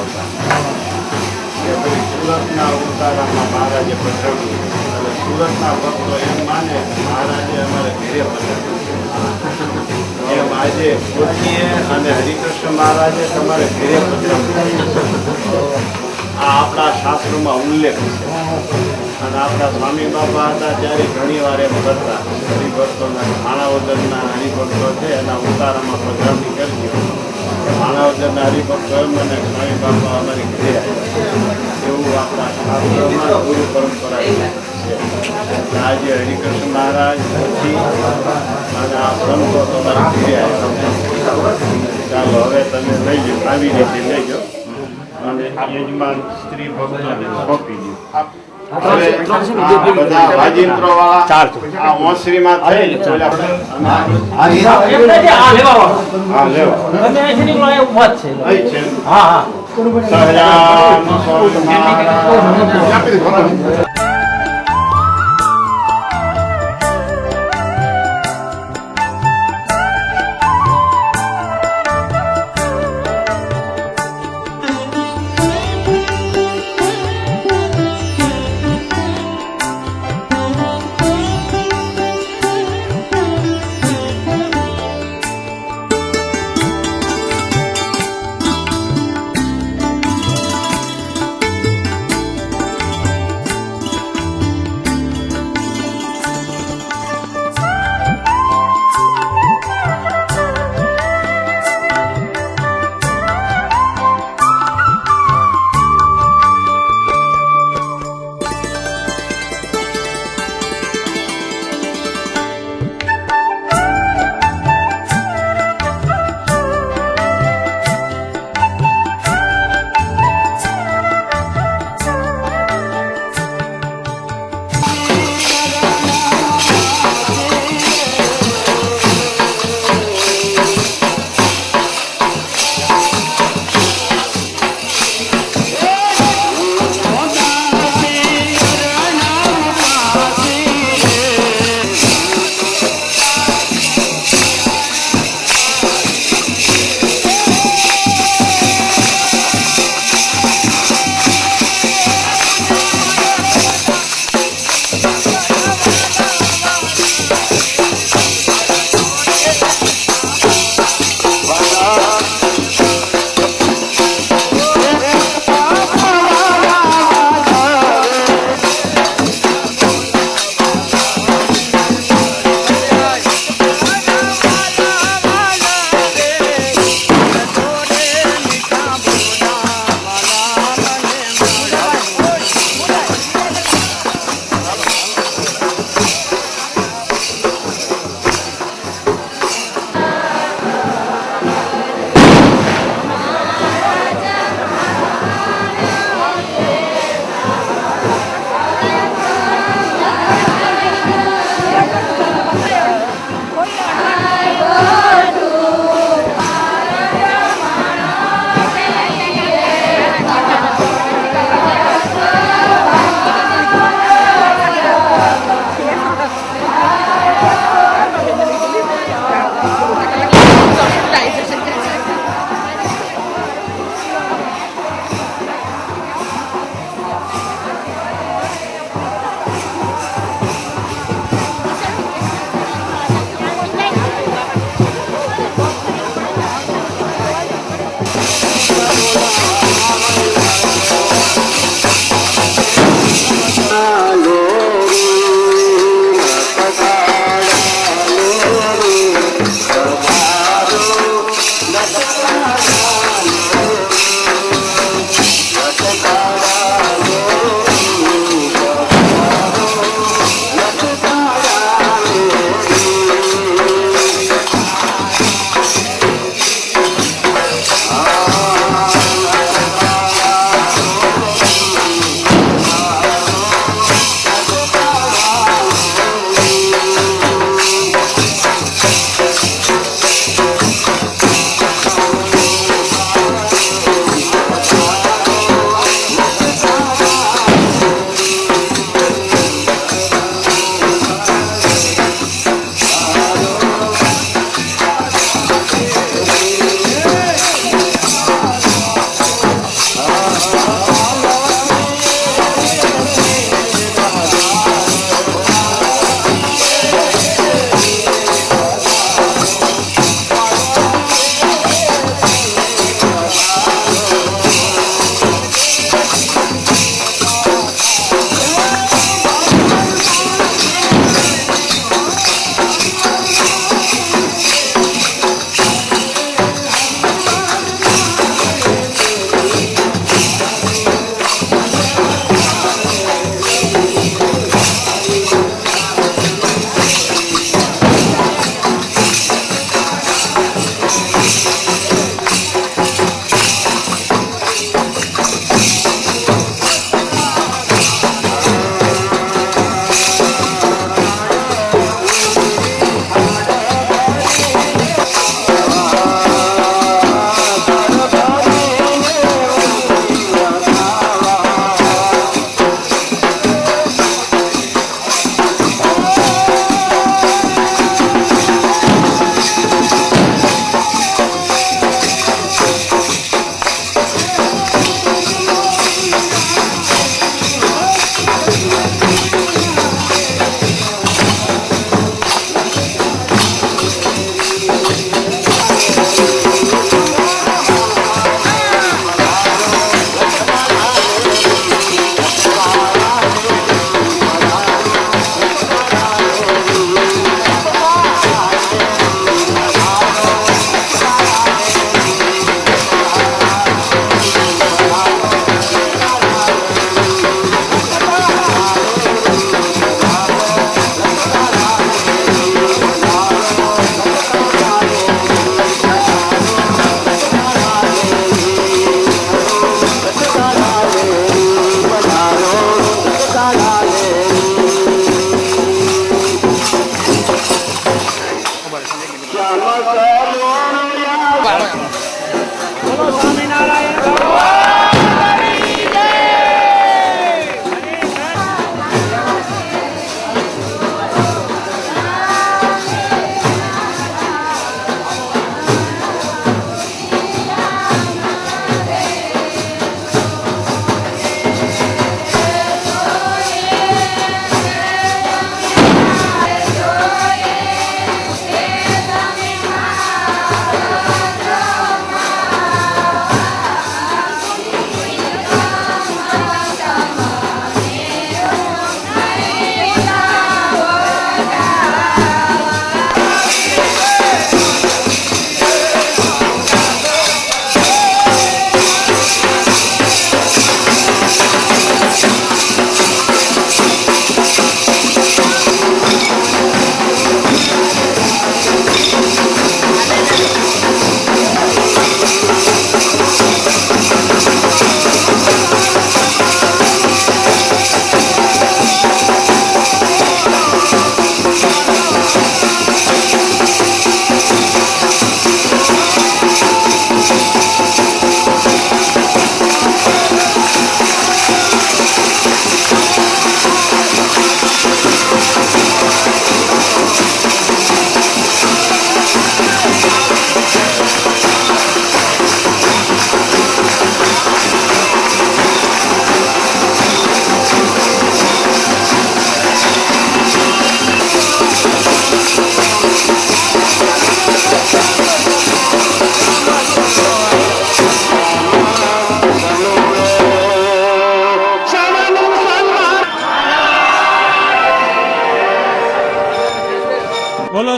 હતા કે ભાઈ સુરતના ઉતારામાં મહારાજે પધરાવ્યું અને સુરતના ભક્તો એમ માને મહારાજે અમારે ઘેરે પધરાવ્યું એમ આજે પોથીએ અને હરિકૃષ્ણ મહારાજે તમારે ઘેરે પધરાવ્યું આ આપણા શાસ્ત્રોમાં ઉલ્લેખ છે અને આપણા સ્વામી બાબા હતા ત્યારે ઘણી વાર એમ કરતા હરિભક્તોના ભાણાવદરના હરિભક્તો છે એના ઉતારામાં પધરામણી કરજો ભાણાવદરના હરિભક્તો એમ અને સ્વામી બાબા અમારી ઘરે આવ્યા એવું આપણા શાસ્ત્રોમાં ગુરુ પરંપરા છે આજે હરિકૃષ્ણ મહારાજ પછી અને આ સંતો તમારા ઘરે આવ્યા ચાલો હવે તમે લઈ લો આવી રીતે લેજો અને યજમાન સ્ત્રી ભક્તોને સોંપી દો બધા વાજિંત્રો વાળા આ ઓસરીમાં થઈ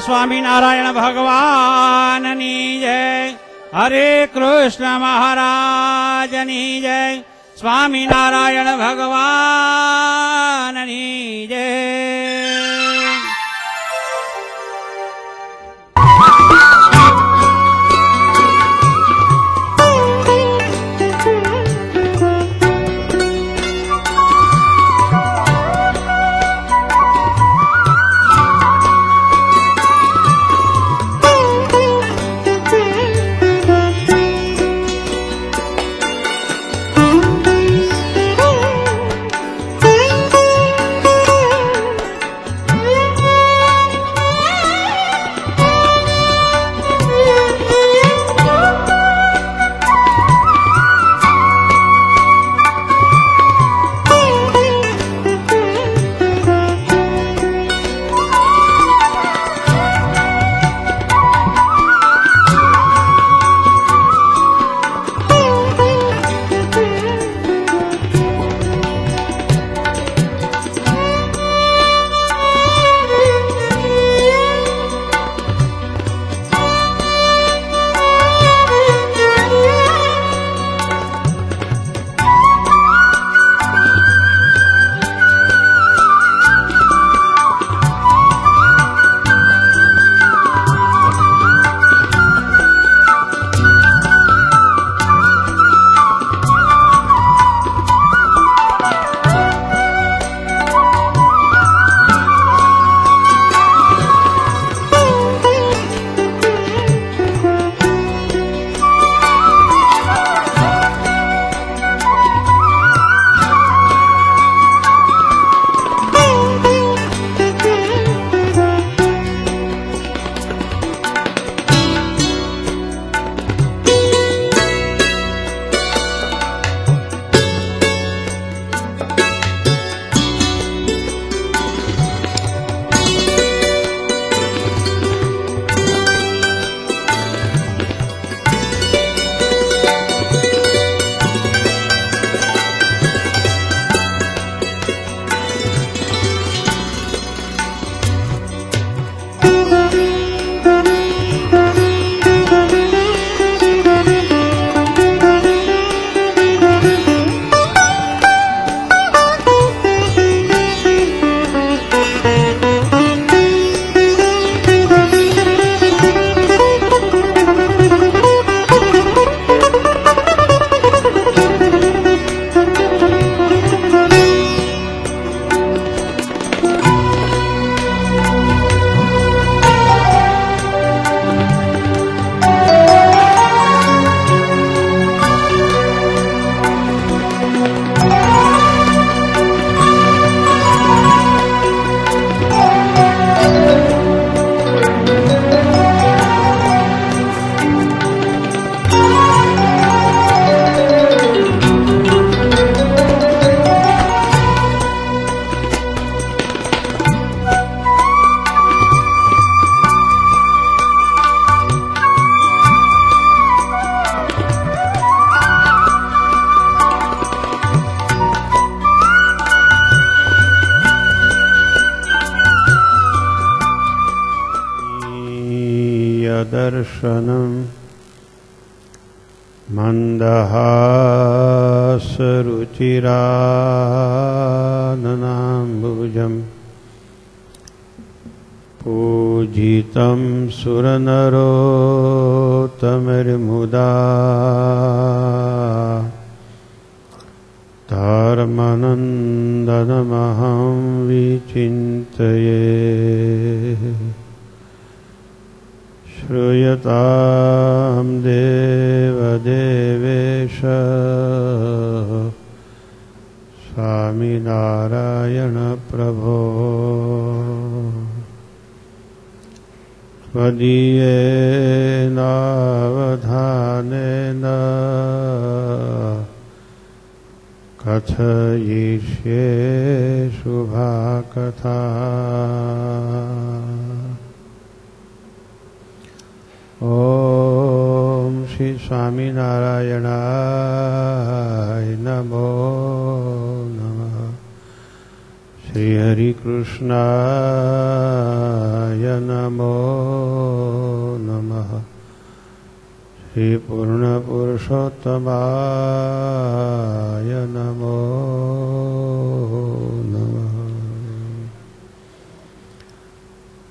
સ્વામિનારાયણ ભગવાનની જય. હરે કૃષ્ણ મહારાજની જય. સ્વામિનારાયણ ભગવાનની જય. दर्शनम् मन्दहासरुचिराननाम्बुजम् पूजितं सुरनरोत्तमैर्मुदा धर्मनन्दनमहं विचिन्तये श्रूयतां देवदेवेश स्वामिनारायण प्रभो त्वदीयेनावधानेन कथयिष्ये शुभाकथा ओम श्री स्वामिनारायणाय नमो नमः। શ્રી હરિકૃષ્ણાય નમો નમઃ. શ્રી પૂર્ણ પુરુષોત્તમાય નમો નમઃ.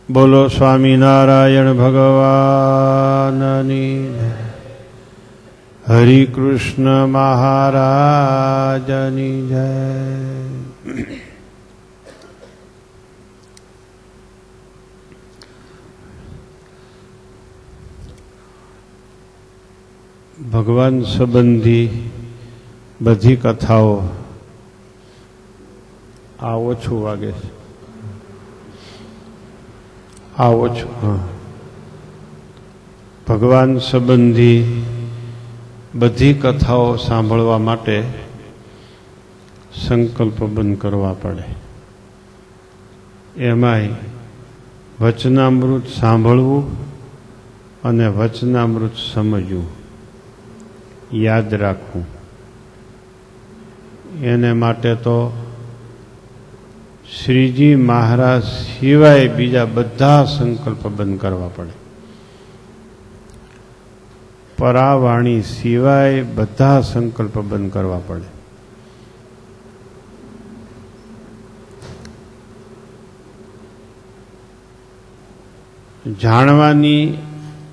બોલો સ્વામિનારાયણ ભગવાનની જય. હરિકૃષ્ણ મહારાજની જય. ભગવાન સંબંધી બધી કથાઓ આ ઓછું વાગે છે. આ ઓછું. હા, ભગવાન સંબંધી બધી કથાઓ સાંભળવા માટે સંકલ્પ બંધ કરવા પડે. એમાંય વચનામૃત સાંભળવું અને વચનામૃત સમજવું, યાદ રાખવું, એને માટે તો શ્રીજી મહારાજ સિવાય બીજા બધા સંકલ્પ બંધ કરવા પડે. પરાવાણી સિવાય બધા સંકલ્પ બંધ કરવા પડે. જાણવાની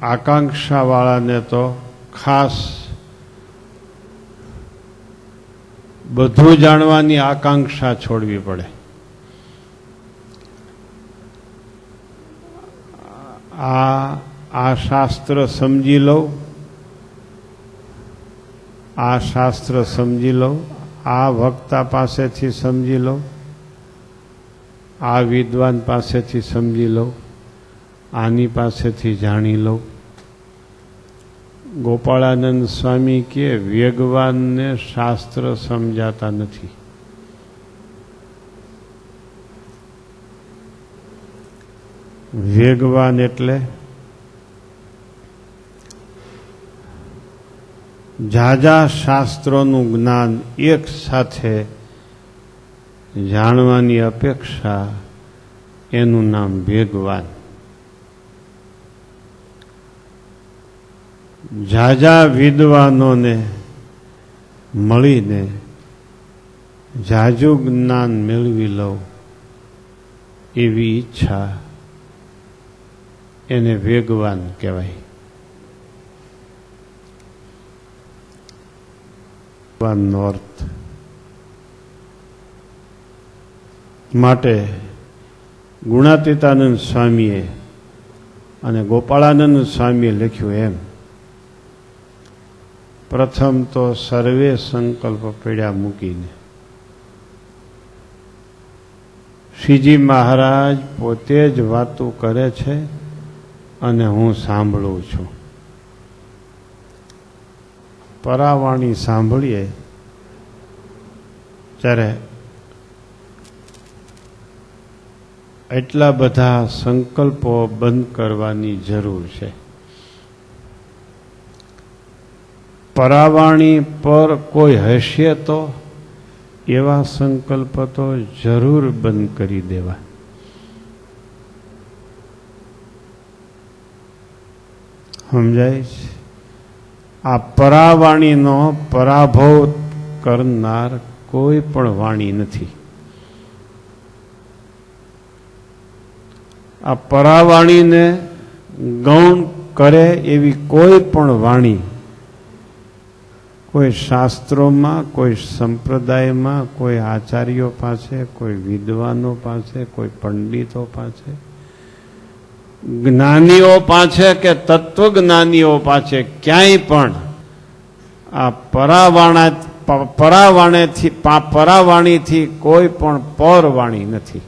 આકાંક્ષા વાળાને તો ખાસ બધું જાણવાની આકાંક્ષા છોડવી પડે. આ શાસ્ત્ર સમજી લઉં, આ શાસ્ત્ર સમજી લઉં, આ વક્તા પાસેથી સમજી લઉં, આ વિદ્વાન પાસેથી સમજી લઉં, આની પાસેથી જાણી લઉં. ગોપાળાનંદ સ્વામી કે વેગવાનને શાસ્ત્ર સમજાતા નથી. વેગવાન એટલે ઝાઝા શાસ્ત્રોનું જ્ઞાન એક સાથે જાણવાની અપેક્ષા, એનું નામ વેગવાન. ઝાઝા વિદ્વાનોને મળીને ઝાઝું જ્ઞાન મેળવી લઉં એવી ઈચ્છા, એને વેગવાન કહેવાય. નો અર્થ માટે ગુણાતીતાનંદ સ્વામીએ અને ગોપાળાનંદ સ્વામીએ લખ્યું એમ, પ્રથમ તો સર્વે સંકલ્પ પડ્યા મૂકીને શ્રીજી મહારાજ પોતે જ વાતું કરે છે અને હું સાંભળું છું. પરાવાણી સાંભળીએ ત્યારે એટલા બધા સંકલ્પો બંધ કરવાની જરૂર છે. પરાવાણી પર કોઈ હશે તો એવા સંકલ્પ તો જરૂર બંધ કરી દેવા. સમજાય છે? આ પરાવાણીનો પરાભવ કરનાર કોઈ પણ વાણી નથી. આ પરાવાણીને ગૌણ કરે એવી કોઈ પણ વાણી કોઈ શાસ્ત્રોમાં, કોઈ સંપ્રદાયમાં, કોઈ આચાર્યો પાસે, કોઈ વિદ્વાનો પાસે, કોઈ પંડિતો પાસે, જ્ઞાનીઓ પાસે કે તત્વજ્ઞાનીઓ પાસે ક્યાંય પણ આ પરાવાણીથી કોઈ પણ પરવાણી નથી.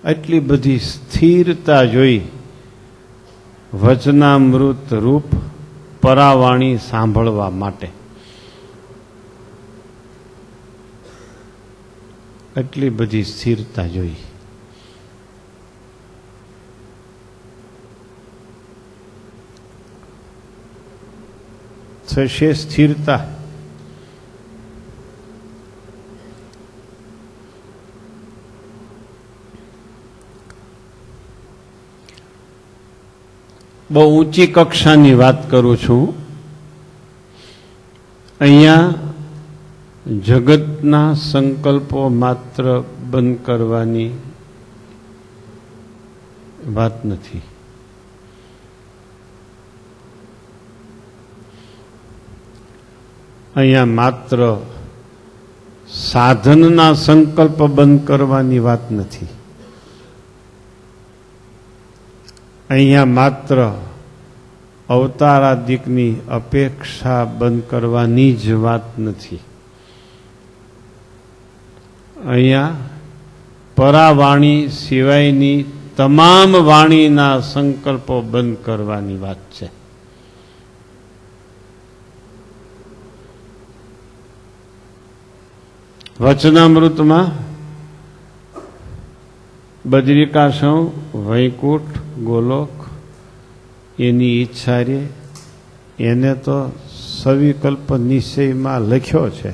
એટલી બધી સ્થિરતા જોઈ વચનામૃત રૂપ પરાવાણી સાંભળવા માટે. એટલી બધી સ્થિરતા જોઈ. થશે સ્થિરતા બહુ ઊંચી કક્ષાની વાત કરું છું. અહીંયા જગતના સંકલ્પો માત્ર બંધ કરવાની વાત નથી. અહીંયા માત્ર સાધનના સંકલ્પ બંધ કરવાની વાત નથી. અહીંયા માત્ર અવતારાદિકની અપેક્ષા બંધ કરવાની જ વાત નથી. અહીંયા પરાવાણી સિવાયની તમામ વાણીના સંકલ્પો બંધ કરવાની વાત છે. વચનામૃતમાં બદ્રિકાશ્રમ, વૈકુંઠ, ગોલોક એની ઈચ્છા રે એને તો સવિકલ્પ નિશ્ચયમાં લખ્યો છે,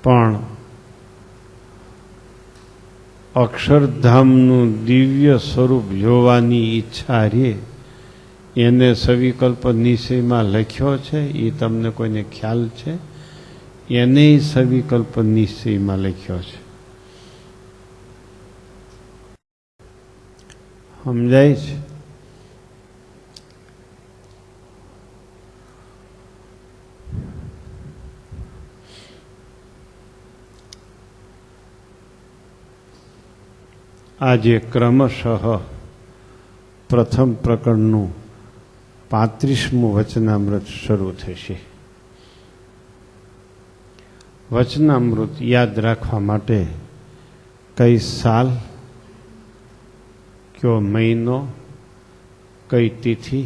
પણ અક્ષરધામનું દિવ્ય સ્વરૂપ જોવાની ઈચ્છા રે એને સવિકલ્પ નિશ્ચયમાં લખ્યો છે. એ તમને કોઈને ખ્યાલ છે? એને સવિકલ્પ નિશ્ચયમાં લખ્યો છે. સમજાય છે? આજે ક્રમશઃ પ્રથમ પ્રકરણનું 35મું વચનામૃત શરૂ થશે. વચનામૃત યાદ રાખવા માટે કઈ સાલ, કયો મહિનો, કઈ તિથિ,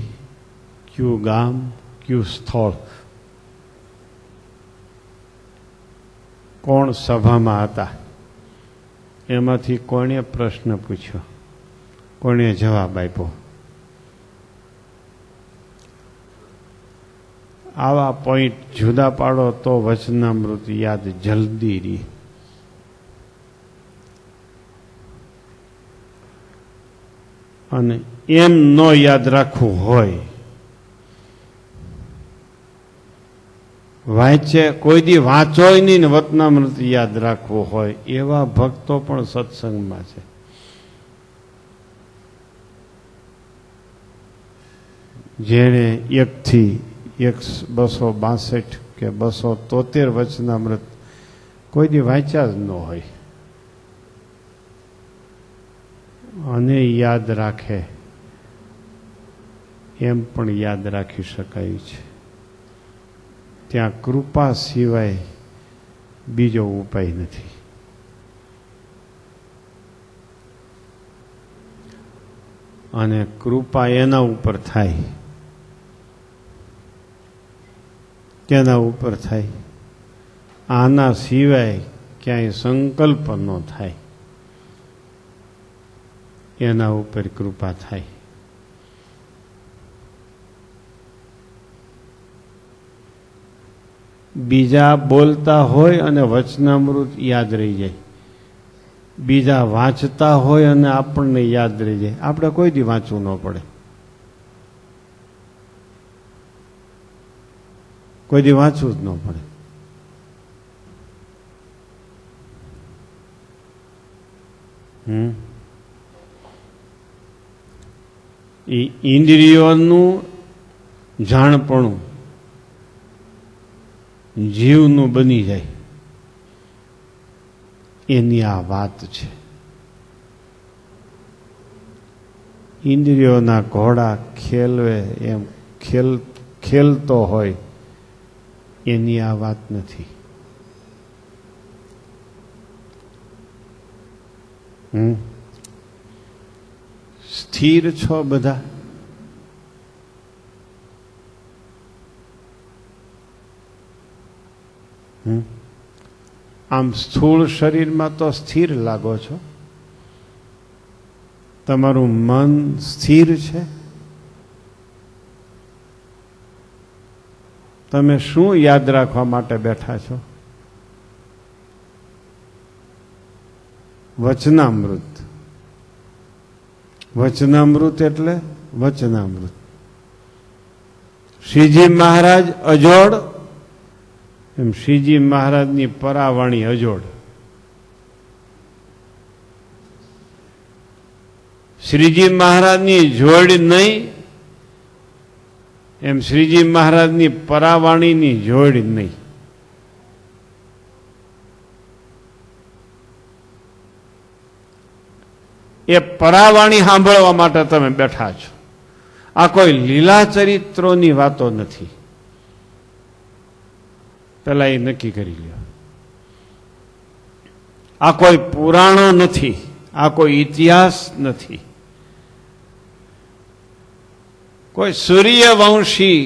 કયું ગામ, કયું સ્થળ, કોણ સભામાં હતા, એમાંથી કોણે પ્રશ્ન પૂછ્યો, કોણે જવાબ આપ્યો, આવા પોઈન્ટ જુદા પાડો તો વચનામૃત યાદ જલ્દી રહી. અને એમ ન યાદ રાખવું હોય, વાંચે કોઈ દી વાંચોય નહીં ને વચનામૃત યાદ રાખવું હોય એવા ભક્તો પણ સત્સંગમાં છે. જેણે 1 થી 262 કે 273 વચનામૃત કોઈ દી વાંચ્યા જ ન હોય અને યાદ રાખે, એમ પણ યાદ રાખી શકાય છે. ત્યાં કૃપા સિવાય બીજો ઉપાય નથી. અને કૃપા એના ઉપર થાય, કેના ઉપર થાય? આના સિવાય ક્યાંય સંકલ્પ ન થાય એના ઉપર કૃપા થાય. બીજા બોલતા હોય અને વચનામૃત યાદ રહી જાય, બીજા વાંચતા હોય અને આપણને યાદ રહી જાય. આપણે કોઈ દી વાંચવું ન પડે, કોઈ દી વાંચવું જ ન પડે. ઇન્દ્રિયોનું જાણપણું જીવનું બની જાય એની આ વાત છે. ઇન્દ્રિયોના ઘોડા ખેલવે એમ ખેલતો હોય એની આ વાત નથી. સ્થિર છો બધા? આમ સ્થૂળ શરીરમાં તો સ્થિર લાગો છો. તમારું મન સ્થિર છે? તમે શું યાદ રાખવા માટે બેઠા છો? વચનામૃત. વચનામૃત એટલે વચનામૃત. શ્રીજી મહારાજ અજોડ, એમ શ્રીજી મહારાજની પરાવાણી અજોડ. શ્રીજી મહારાજની જોડ નહીં, એમ શ્રીજી મહારાજની પરાવાણીની જોડ નહીં. એ પરાવાણી સાંભળવા માટે તમે બેઠા છો. આ કોઈ લીલા ચરિત્રોની વાતો નથી. પેલા એ નક્કી કરી લ્યો. આ કોઈ પુરાણો નથી, આ કોઈ ઇતિહાસ નથી, કોઈ સૂર્યવંશી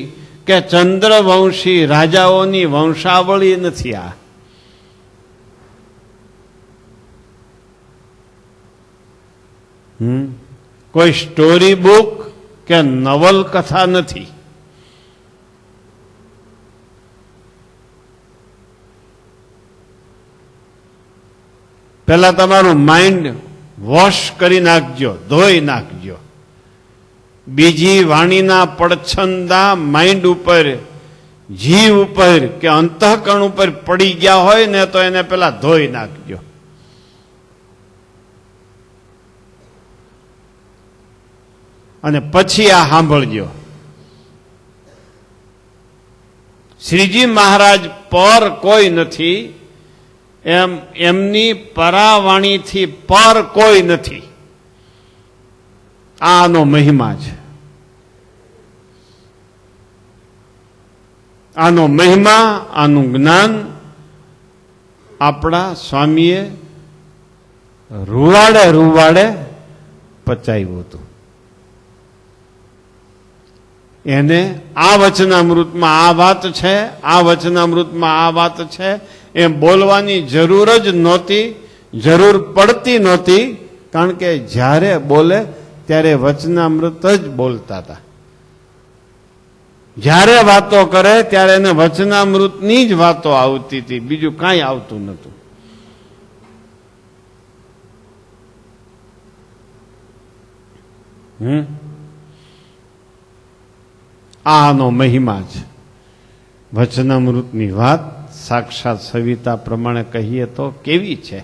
કે ચંદ્રવંશી રાજાઓની વંશાવળી નથી. આ કોઈ સ્ટોરી બુક કે નવલકથા નથી. પેલા તમારું માઇન્ડ વોશ કરી નાખજો, ધોઈ નાખજો. બીજી વાણીના પડછંદા માઇન્ડ ઉપર, જીવ ઉપર કે અંતઃકરણ ઉપર પડી ગયા હોય ને તો એને પેલા ધોઈ નાખજો. અને પછી આ સાંભળજો. શ્રીજી મહારાજ પર કોઈ નથી, એમ એમની પરાવાણીથી પર કોઈ નથી. આનો મહિમા છે. આનો મહિમા, આનું જ્ઞાન આપણા સ્વામીએ રૂવાડે રૂવાડે પચાવ્યું હતું. એને આ વચનામૃતમાં આ વાત છે, આ વચનામૃતમાં આ વાત છે એમ બોલવાની જરૂર જ નહોતી, જરૂર પડતી નહોતી. કારણ કે જ્યારે બોલે ત્યારે વચનામૃત જ બોલતા હતા. જ્યારે વાતો કરે ત્યારે એને વચનામૃતની જ વાતો આવતી હતી, બીજું કાંઈ આવતું નહોતું. આનો મહિમા છે. વચનામૃતની વાત સાક્ષાત સવિતા પ્રમાણે કહીએ તો કેવી છે?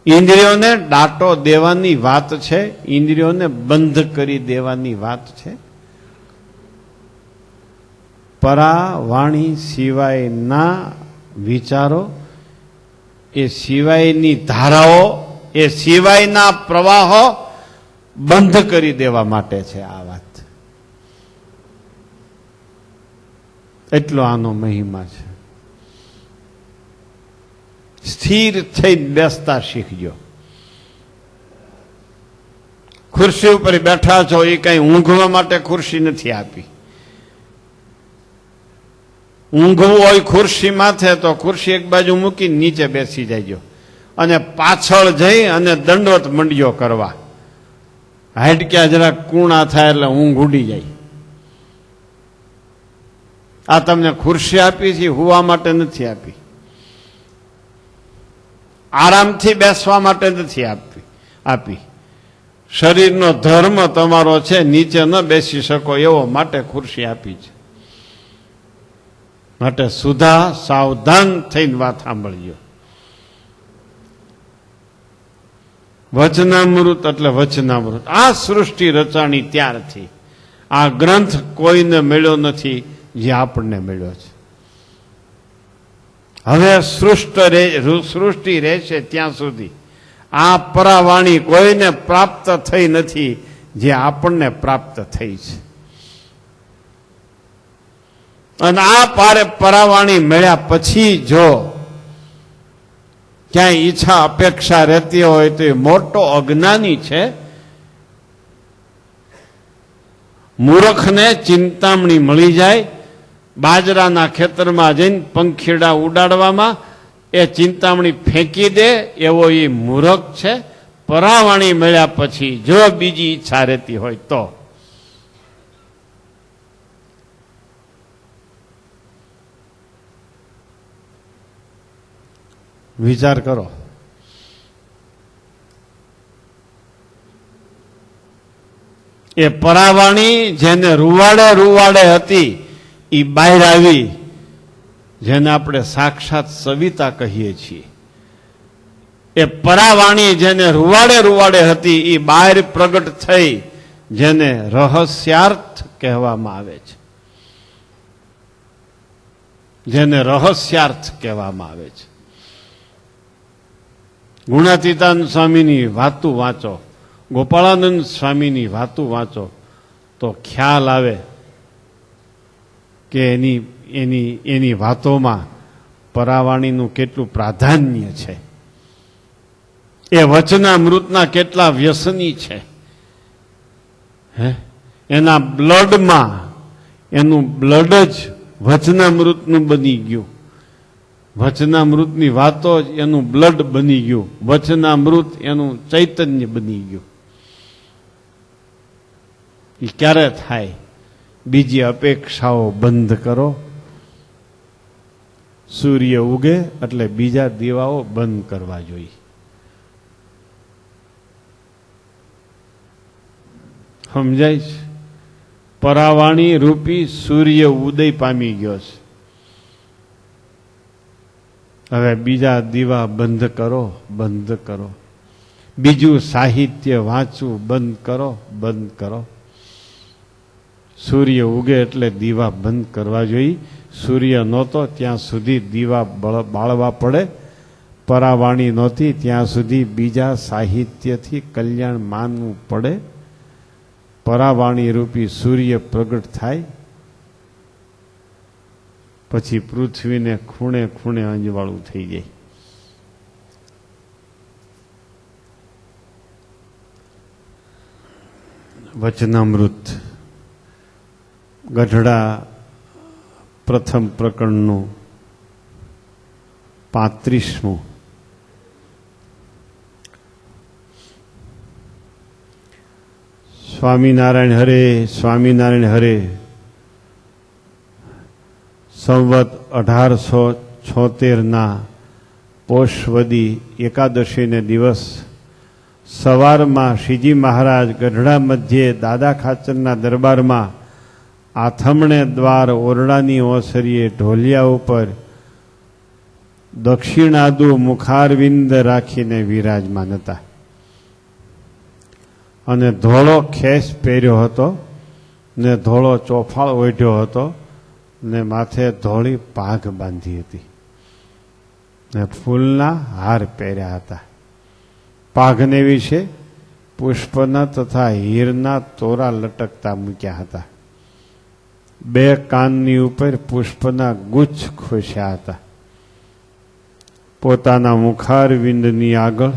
ઇન્દ્રિયોને ડાટો દેવાની વાત છે, ઇન્દ્રિયોને બંધ કરી દેવાની વાત છે. પરાવાણી સિવાયના વિચારો, એ સિવાયની ધારાઓ, એ સિવાયના પ્રવાહો બંધ કરી દેવા માટે છે આ વાત. એટલો આનો મહિમા છે. સ્થિર થઈ બેસતા શીખજો. ખુરશી ઉપર બેઠા છો એ કઈ ઊંઘવા માટે ખુરશી નથી આપી. ઊંઘવું હોય ખુરશી માથે તો ખુરશી એક બાજુ મૂકી નીચે બેસી જાયજો અને પાછળ જઈ અને દંડવત મંડ્યો કરવા. હાડક્યા જરા કૂણા થાય એટલે ઊંઘ ઉડી જાય. આ તમને ખુરશી આપી છે, હુવા માટે નથી આપી. આરામથી બેસવા માટે નથી આપી. શરીરનો ધર્મ તમારો છે નીચે ન બેસી શકો એવો માટે ખુરશી આપી છે. માટે સુધા સાવધાન થઈને વાત સાંભળજો. વચનામૃત એટલે વચનામૃત. આ સૃષ્ટિ રચાણી ત્યારથી. આ ગ્રંથ કોઈને મળ્યો નથી જે આપણને મળ્યો છે. હવે સૃષ્ટિ રહેશે ત્યાં સુધી આ પરાવાણી કોઈને પ્રાપ્ત થઈ નથી જે આપણને પ્રાપ્ત થઈ છે. અને આ પરાવાણી મળ્યા પછી જો ક્યાંય ઈચ્છા અપેક્ષા રહેતી હોય તો એ મોટો અજ્ઞાની છે. મૂર્ખને ચિંતામણી મળી જાય બાજરાના ખેતરમાં જઈને પંખીડા ઉડાડવામાં, એ ચિંતામણી ફેંકી દે એવો એ મૂર્ખ છે. પરાવાણી મળ્યા પછી જો બીજી ઈચ્છા રહેતી હોય તો વિચાર કરો. એ પરાવાણી જેને રૂવાડે રૂવાડે હતી એ બહાર આવી, જેને આપણે સાક્ષાત સવિતા કહીએ છીએ. એ પરાવાણી જેને રૂવાડે રૂવાડે હતી એ બહાર પ્રગટ થઈ, જેને રહસ્યાર્થ કહેવામાં આવે છે. જેને રહસ્યાર્થ કહેવામાં આવે છે. ગુણાતીતાનંદ સ્વામીની વાતું વાંચો, ગોપાળાનંદ સ્વામીની વાતું વાંચો તો ખ્યાલ આવે કે એની વાતોમાં પરાવાણીનું કેટલું પ્રાધાન્ય છે. એ વચનામૃતના કેટલા વ્યસની છે. એના બ્લડમાં એનું બ્લડ જ વચનામૃતનું બની ગયું. વચનામૃતની વાતો જ એનું બ્લડ બની ગયું. વચનામૃત એનું ચૈતન્ય બની ગયું. એ ક્યારે થાય? બીજી અપેક્ષાઓ બંધ કરો. સૂર્ય ઉગે એટલે બીજા દીવાઓ બંધ કરવા જોઈએ. સમજાય છે? પરાવાણી રૂપી સૂર્ય ઉદય પામી ગયો છે. હવે બીજા દીવા બંધ કરો, બંધ કરો. બીજું સાહિત્ય વાંચવું બંધ કરો, બંધ કરો. સૂર્ય ઉગે એટલે દીવા બંધ કરવા જોઈએ. સૂર્ય નહોતો ત્યાં સુધી દીવા બાળવા પડે. પરાવાણી નહોતી ત્યાં સુધી બીજા સાહિત્યથી કલ્યાણ માનવું પડે. પરાવાણી રૂપી સૂર્ય પ્રગટ થાય પછી પૃથ્વીને ખૂણે ખૂણે અંજવાળું થઈ જાય. વચનામૃત ગઢડા પ્રથમ પ્રકરણનું 35મું. સ્વામિનારાયણ હરે, સ્વામિનારાયણ હરે. સંવત 1876 પોષવદી એકાદશીને દિવસ સવારમાં શ્રીજી મહારાજ ગઢડા મધ્યે દાદા ખાચરના દરબારમાં આથમણે દ્વાર ઓરડાની ઓસરીએ ઢોલિયા ઉપર દક્ષિણાદુ મુખારવિંદ રાખીને વિરાજમાન હતા અને ધોળો ખેસ પહેર્યો હતો ને ધોળો ચોફાળ ઓઢ્યો હતો ને માથે ધોળી પાઘ બાંધી હતી ને ફૂલના હાર પહેર્યા હતા. પાઘને વિશે પુષ્પના તથા હીરના તોરા લટકતા મૂક્યા હતા. બે કાનની ઉપર પુષ્પના ગુચ્છ ખોસ્યા હતા. પોતાના મુખારવિંદની આગળ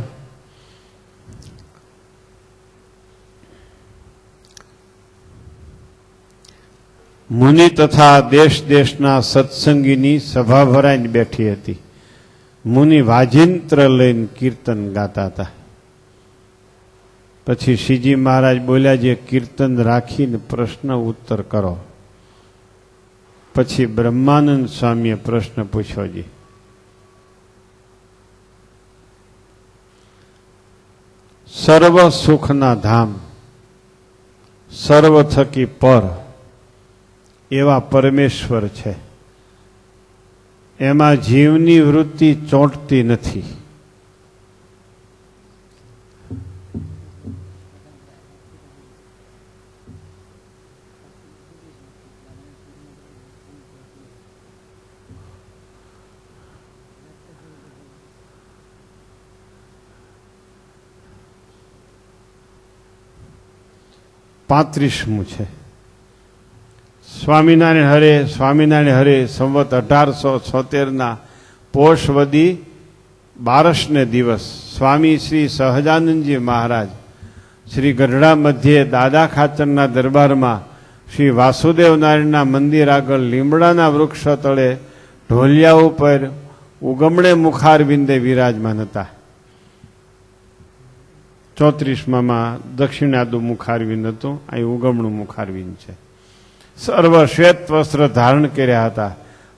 મુનિ તથા દેશ દેશના સત્સંગીની સભા ભરાઈને બેઠી હતી. મુનિ વાજિંત્ર લઈને કીર્તન ગાતા હતા. પછી શ્રીજી મહારાજ બોલ્યા, જે કીર્તન રાખીને પ્રશ્ન ઉત્તર કરો. પછી બ્રહ્માનંદ સ્વામીએ પ્રશ્ન પૂછ્યો, જી સર્વ સુખના ધામ સર્વ થકી પર એવા પરમેશ્વર છે, એમાં જીવની વૃત્તિ ચોંટતી નથી. પાંત્રીસમું છે. સ્વામિનારાયણ હરે, સ્વામિનારાયણ હરે. સંવત 1876 પોષવદી 12ને દિવસ સ્વામી શ્રી સહજાનંદજી મહારાજ શ્રી ગઢડા મધ્યે દાદા ખાચરના દરબારમાં શ્રી વાસુદેવ નારાયણના મંદિર આગળ લીમડાના વૃક્ષ તળે ઢોલિયા ઉપર ઉગમણે મુખારવિંદે વિરાજમાન હતા. 34માં દક્ષિણાદુ મુખારવિંદ હતું, અહીં ઉગમણું મુખારવિંદ છે. સર્વ શ્વેત વસ્ત્ર ધારણ કર્યા હતા.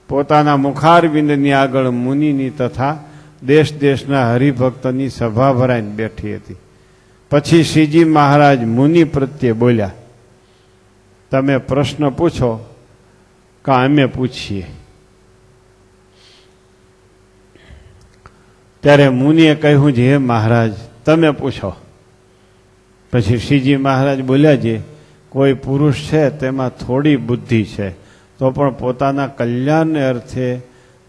પોતાના મુખારવિંદની આગળ મુનિની તથા દેશ દેશના હરિભક્તની સભા ભરાઈને બેઠી હતી. પછી શ્રીજી મહારાજ મુનિ પ્રત્યે બોલ્યા, તમે પ્રશ્ન પૂછો કે અમે પૂછીએ. ત્યારે મુનિએ કહ્યું છે, હે મહારાજ તમે પૂછો. પછી શ્રીજી મહારાજ બોલ્યા છે, કોઈ પુરુષ છે તેમાં થોડી બુદ્ધિ છે તો પણ પોતાના કલ્યાણને અર્થે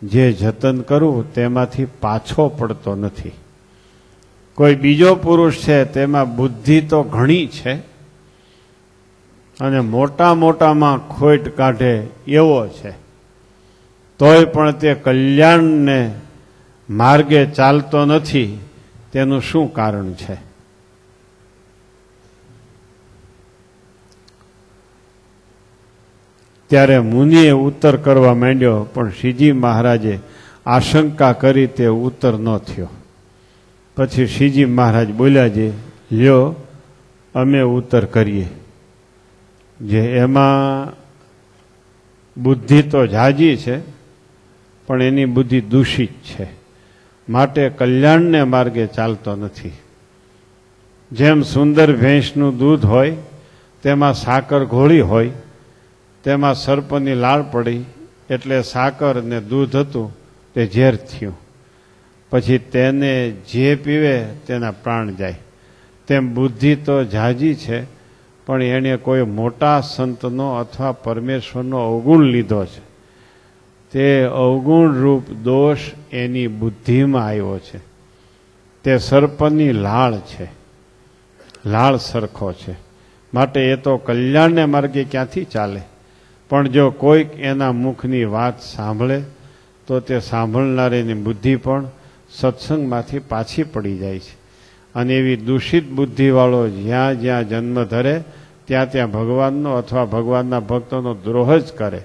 જે જતન કરવું તેમાંથી પાછો પડતો નથી. કોઈ બીજો પુરુષ છે તેમાં બુદ્ધિ તો ઘણી છે અને મોટા મોટામાં ખોટ કાઢે એવો છે, તોય પણ તે કલ્યાણને માર્ગે ચાલતો નથી. તેનું શું કારણ છે? ત્યારે મુનિએ ઉત્તર કરવા માંડ્યો, પણ શ્રીજી મહારાજે આશંકા કરી તે ઉત્તર ન થયો. પછી શ્રીજી મહારાજ બોલ્યા છે, લ્યો અમે ઉત્તર કરીએ. જે એમાં બુદ્ધિ તો ઝાઝી છે પણ એની બુદ્ધિ દૂષિત છે, માટે કલ્યાણને માર્ગે ચાલતો નથી. જેમ સુંદર ભેંસનું દૂધ હોય તેમાં સાકર ઘોળી હોય, તેમાં સર્પની લાળ પડી એટલે સાકર ને દૂધ હતું તે ઝેર થયું. પછી તેને જે પીવે તેના પ્રાણ જાય. તેમ બુદ્ધિ તો ઝાઝી છે પણ એણે કોઈ મોટા સંતનો અથવા પરમેશ્વરનો અવગુણ લીધો છે. તે અવગુણ રૂપ દોષ એની બુદ્ધિમાં આવ્યો છે. તે સર્પની લાળ છે, લાળ સરખો છે, માટે એ તો કલ્યાણને માર્ગે ક્યાંથી ચાલે. પણ જો કોઈક એના મુખની વાત સાંભળે તો તે સાંભળનારીની બુદ્ધિ પણ સત્સંગમાંથી પાછી પડી જાય છે. અને એવી દૂષિત બુદ્ધિવાળો જ્યાં જ્યાં જન્મ ધરે ત્યાં ત્યાં ભગવાનનો અથવા ભગવાનના ભક્તોનો દ્રોહ જ કરે.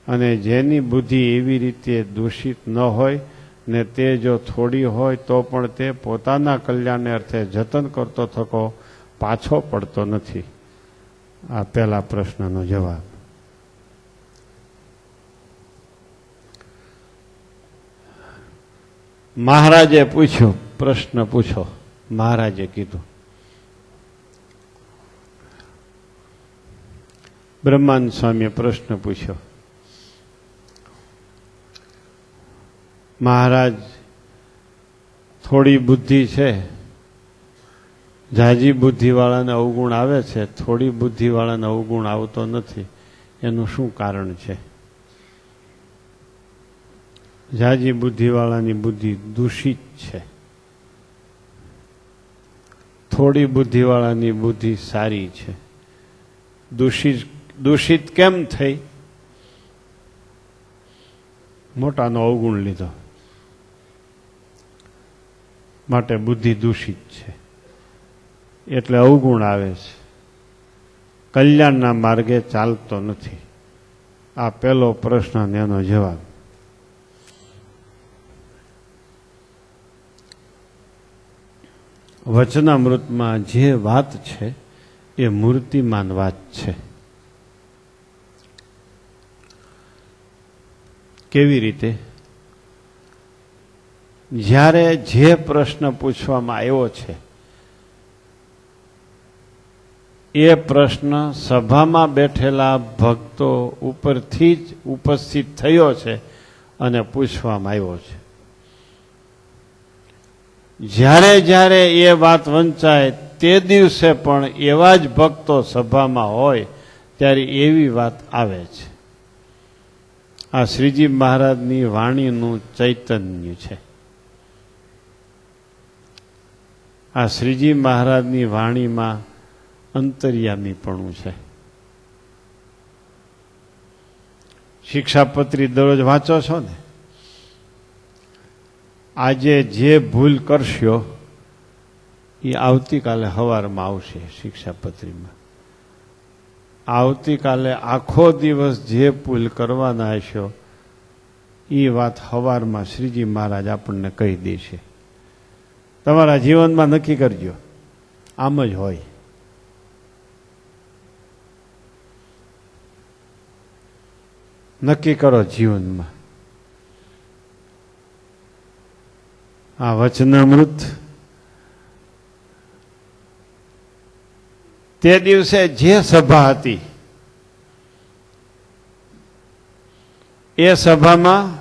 અને જેની બુદ્ધિ એવી રીતે દૂષિત ન હોય ને તે જો થોડી હોય તો પણ તે પોતાના કલ્યાણને અર્થે જતન કરતો થકો પાછો પડતો નથી. આ પહેલા પ્રશ્નનો જવાબ. મહારાજે પૂછ્યું, પ્રશ્ન પૂછો. મહારાજે કીધું. બ્રહ્માનંદ સ્વામીએ પ્રશ્ન પૂછ્યો, મહારાજ થોડી બુદ્ધિ છે, ઝાઝી બુદ્ધિવાળાને અવગુણ આવે છે, થોડી બુદ્ધિવાળાને અવગુણ આવતો નથી, એનું શું કારણ છે? ઝાઝી બુદ્ધિવાળાની બુદ્ધિ દૂષિત છે, થોડી બુદ્ધિવાળાની બુદ્ધિ સારી છે. દૂષિત કેમ થઈ? મોટાનો અવગુણ લીધો માટે બુદ્ધિ દૂષિત છે, એટલે અવગુણ આવે છે, કલ્યાણના માર્ગે ચાલતો નથી. આ પહેલો પ્રશ્ન અને એનો જવાબ. વચનામૃતમાં જે વાત છે એ મૂર્તિમાન વાત છે. કેવી રીતે? જ્યારે જે પ્રશ્ન પૂછવામાં આવ્યો છે એ પ્રશ્ન સભામાં બેઠેલા ભક્તો ઉપરથી જ ઉપસ્થિત થયો છે અને પૂછવામાં આવ્યો છે. જ્યારે જ્યારે એ વાત વંચાય તે દિવસે પણ એવા જ ભક્તો સભામાં હોય ત્યારે એવી વાત આવે છે. આ શ્રીજી મહારાજની વાણીનું ચૈતન્ય છે. આ શ્રીજી મહારાજની વાણીમાં અંતર્યામીપણું છે. શિક્ષાપત્રી દરરોજ વાંચો છો ને? આજે જે ભૂલ કરશો એ આવતીકાલે સવારમાં આવશે શિક્ષાપત્રીમાં. આવતીકાલે આખો દિવસ જે ભૂલ કરવાના હશો એ વાત સવારમાં શ્રીજી મહારાજ આપણને કહી દેશે. તમારા જીવનમાં નક્કી કરજો, આમ જ હોય. નક્કી કરો જીવનમાં. આ વચનામૃત તે દિવસે જે સભા હતી એ સભામાં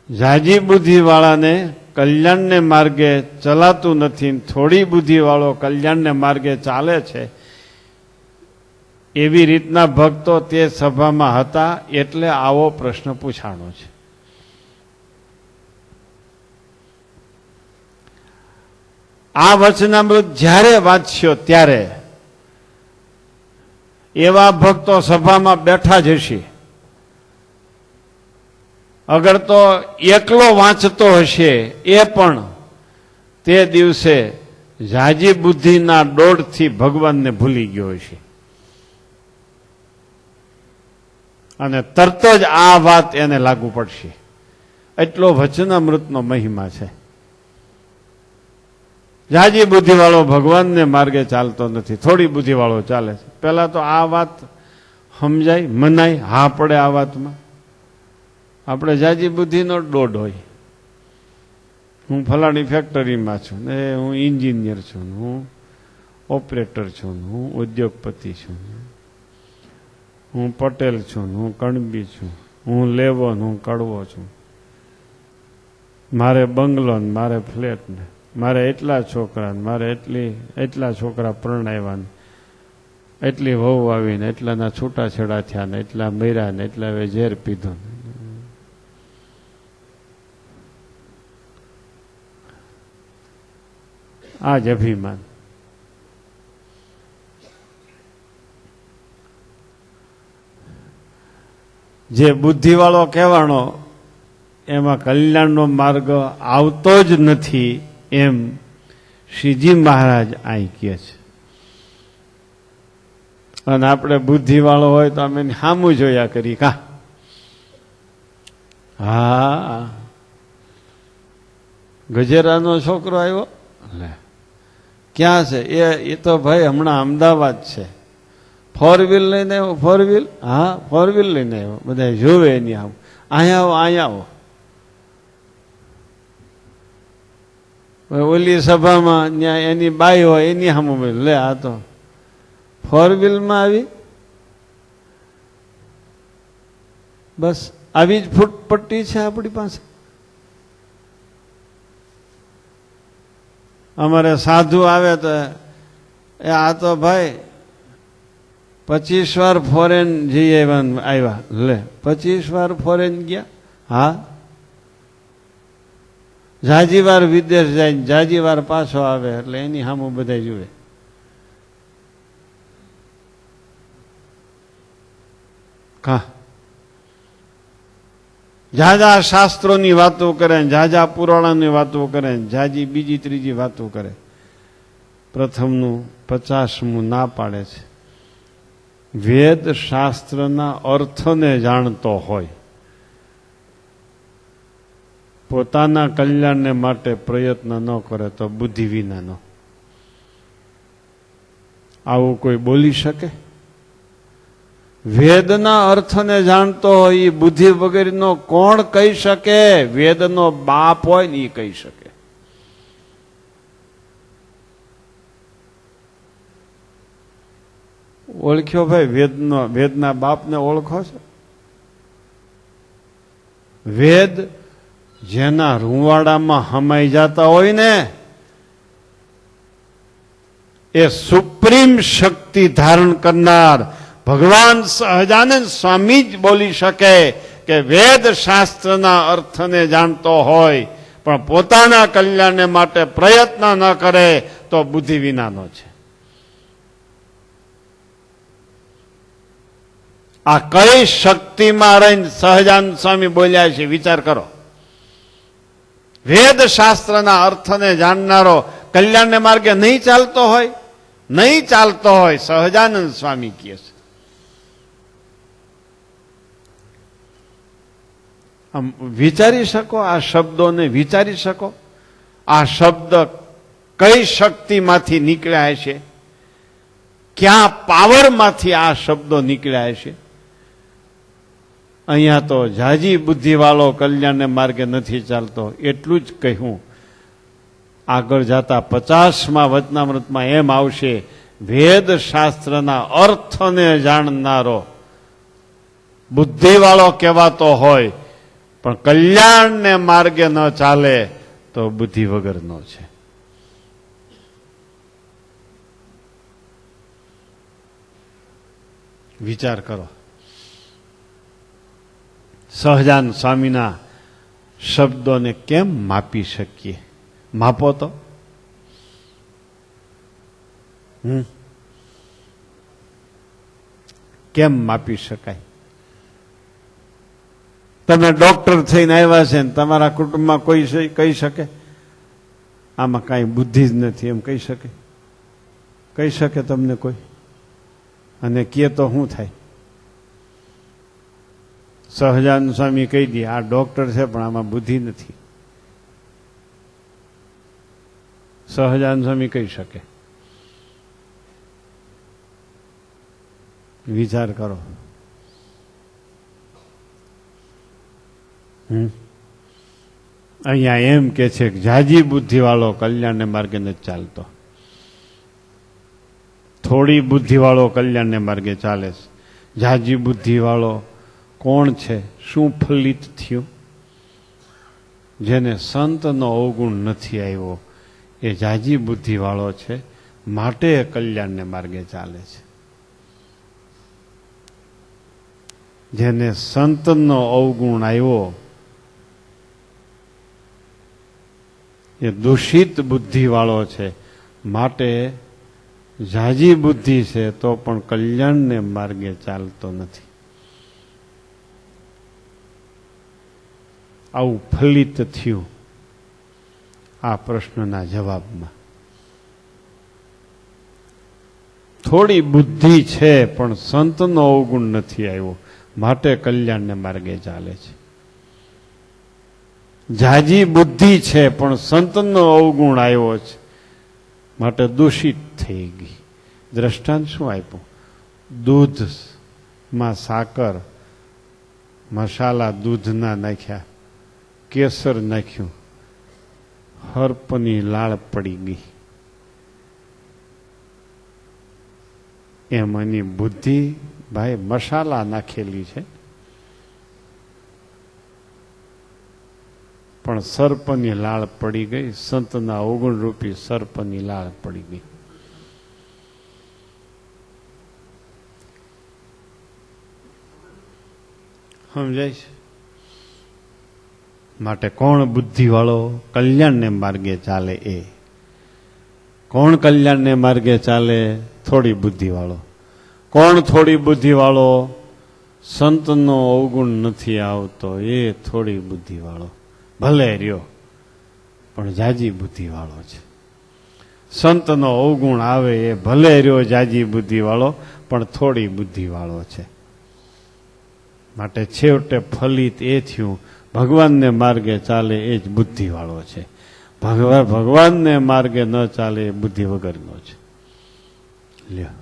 ઝાઝી બુદ્ધિવાળાને કલ્યાણને માર્ગે ચલાતું નથી, થોડી બુદ્ધિવાળો કલ્યાણને માર્ગે ચાલે છે, એવી રીતના ભક્તો તે સભામાં હતા, એટલે આવો પ્રશ્ન પૂછાણો છે. આ વચનામૃત જ્યારે વાંચ્યો ત્યારે એવા ભક્તો સભામાં બેઠા જ હશે. અગર તો એકલો વાંચતો હશે એ પણ તે દિવસે ઝાઝી બુદ્ધિના દોડથી ભગવાનને ભૂલી ગયો હશે. અને તરત જ આ વાત એને લાગુ પડશે. એટલો વચનામૃતનો મહિમા છે. ઝાઝી બુદ્ધિવાળો ભગવાનને માર્ગે ચાલતો નથી, થોડી બુદ્ધિવાળો ચાલે છે. પહેલા તો આ વાત સમજાય, મનાય, હા પડે આ વાતમાં. આપણે ઝાઝી બુદ્ધિનો દોડ હોય, હું ફલાણી ફેક્ટરીમાં છું ને, હું એન્જિનિયર છું, હું ઓપરેટર છું, હું ઉદ્યોગપતિ છું, હું પટેલ છું, હું કણબી છું, હું લેવો ને હું કડવો છું, મારે બંગલો ને મારે ફ્લેટ ને, મારે એટલા છોકરા, મારે એટલા છોકરા પરણાવ્યા ને, એટલી વહુ આવીને, એટલાના છૂટાછેડા થયા ને, એટલા મર્યા ને, એટલા હવે ઝેર પીધો. આ જ અભિમાન. જે બુદ્ધિવાળો કહેવાનો એમાં કલ્યાણનો માર્ગ આવતો જ નથી, એમ શ્રીજી મહારાજ અહીં કહે છે. અને આપણે બુદ્ધિવાળો હોય તો અમે સામું જોયા કરી. કા હા, ગજેરાનો છોકરો આવ્યો, ક્યાં છે એ તો ભાઈ હમણાં અમદાવાદ છે, ફોર વ્હીલ લઈને આવ્યો. Four wheel? હા, ફોર વ્હીલ લઈને આવ્યો. બધા જોવે એની આવું, અહીંયા આવો, અહીંયા આવો. ઓલી સભામાં ત્યાં એની બાઈ હોય એની સામું લે, આ તો ફોર વ્હીલમાં આવી. બસ આવી જ ફૂટપટ્ટી છે આપણી પાસે. અમારે સાધુ આવે તો આ તો ભાઈ 25 વાર ફોરેન જઈ આવ્યા. લે 25 વાર ફોરેન ગયા? હા. ઝાઝી વાર વિદેશ જાય, ઝાઝી વાર પાછો આવે, એટલે એની સામું બધા જુએ. કા ઝાઝા શાસ્ત્રોની વાતો કરે, ઝાઝા પુરાણોની વાતો કરે, ઝાઝી બીજી ત્રીજી વાતો કરે. પ્રથમનું 50મું ના પાડે છે. વેદ શાસ્ત્રના અર્થને જાણતો હોય, પોતાના કલ્યાણને માટે પ્રયત્ન ન કરે તો બુદ્ધિ વિનાનો. આવું કોઈ બોલી શકે? વેદના અર્થને જાણતો હોય એ બુદ્ધિ વગેરેનો કોણ કહી શકે? વેદનો બાપ હોય ને એ કહી શકે. ઓળખ્યો ભાઈ વેદના બાપને ઓળખો છો? વેદ જેના રૂવાડામાં હમાઈ જતા હોય ને, એ સુપ્રીમ શક્તિ ધારણ કરનાર ભગવાન સહજાનંદ સ્વામી જ બોલી શકે કે વેદ શાસ્ત્રના અર્થને જાણતો હોય પણ પોતાના કલ્યાણને માટે પ્રયત્ન ન કરે તો બુદ્ધિ વિનાનો છે. આ કઈ શક્તિમાં રહીને સહજાનંદ સ્વામી બોલ્યા છે વિચાર કરો. વેદ શાસ્ત્રના અર્થને જાણનારો કલ્યાણને માર્ગે નહીં ચાલતો હોય સહજાનંદ સ્વામી કહે છે. આમ વિચારી શકો, આ શબ્દોને વિચારી શકો. આ શબ્દ કઈ શક્તિમાંથી નીકળ્યા છે, ક્યાં પાવરમાંથી આ શબ્દો નીકળ્યા છે. અહીંયા તો ઝાઝી બુદ્ધિવાળો કલ્યાણને માર્ગે નથી ચાલતો એટલું જ કહ્યું. આગળ જતા 50મા વચનામૃતમાં એમ આવશે, વેદ શાસ્ત્રના અર્થને જાણનારો બુદ્ધિવાળો કહેવાતો હોય પણ કલ્યાણને માર્ગે ન ચાલે તો બુદ્ધિ વગરનો છે. વિચાર કરો. સહજાનંદ સ્વામીના શબ્દોને કેમ માપી શકીએ? માપો તો. કેમ માપી શકાય? તમે ડોક્ટર થઈને આવ્યા છે ને તમારા કુટુંબમાં કોઈ કહી શકે આમાં કાંઈ બુદ્ધિ જ નથી એમ કહી શકે? કહી શકે તમને કોઈ? અને કહે તો શું થાય? સહજાનંદ સ્વામી કહી દે આ ડોક્ટર છે પણ આમાં બુદ્ધિ નથી. સહજાનંદ સ્વામી કહી શકે? વિચાર કરો. અહીંયા એમ કે છે કે જાજી બુદ્ધિવાળો કલ્યાણને માર્ગે નથી ચાલતો, થોડી બુદ્ધિવાળો કલ્યાણને માર્ગે ચાલે છે. જાજી બુદ્ધિવાળો કોણ છે? શું ફલિત થયું? જેને સંતનો અવગુણ નથી આવ્યો એ જાજી બુદ્ધિવાળો છે, માટે કલ્યાણને માર્ગે ચાલે છે. જેને સંતનો અવગુણ આવ્યો એ દૂષિત બુદ્ધિવાળો છે, માટે જાજી બુદ્ધિ છે તો પણ કલ્યાણને માર્ગે ચાલતો નથી. આવું ફલિત થયું આ પ્રશ્નના જવાબમાં. થોડી બુદ્ધિ છે પણ સંતનો અવગુણ નથી આવ્યો, માટે કલ્યાણને માર્ગે ચાલે છે. જાજી બુદ્ધિ છે પણ સંતનો અવગુણ આવ્યો છે, માટે દૂષિત થઈ ગઈ. દ્રષ્ટાંત શું આપ્યું? દૂધમાં સાકર, મસાલા દૂધના નાખ્યા, કેસર નાખ્યું, હર્પની લાળ પડી ગઈ. એમ એની બુદ્ધિ ભાઈ મસાલા નાખેલી છે પણ સર્પની લાળ પડી ગઈ. સંતના અવગુણ રૂપી સર્પની લાળ પડી ગઈ. સમજાય છે? માટે કોણ બુદ્ધિવાળો કલ્યાણને માર્ગે ચાલે એ? કોણ કલ્યાણને માર્ગે ચાલે? થોડી બુદ્ધિવાળો. કોણ થોડી બુદ્ધિવાળો? સંતનો અવગુણ નથી આવતો એ થોડી બુદ્ધિવાળો. ભલે રહ્યો પણ જાજી બુદ્ધિવાળો છે. સંતનો અવગુણ આવે એ ભલે રહ્યો જાજી બુદ્ધિવાળો પણ થોડી બુદ્ધિવાળો છે. માટે છેવટે ફલિત એ થયું ભગવાનને માર્ગે ચાલે એ જ બુદ્ધિવાળો છે. ભગવાનને માર્ગે ન ચાલે એ બુદ્ધિ વગરનો છે. લ્યો,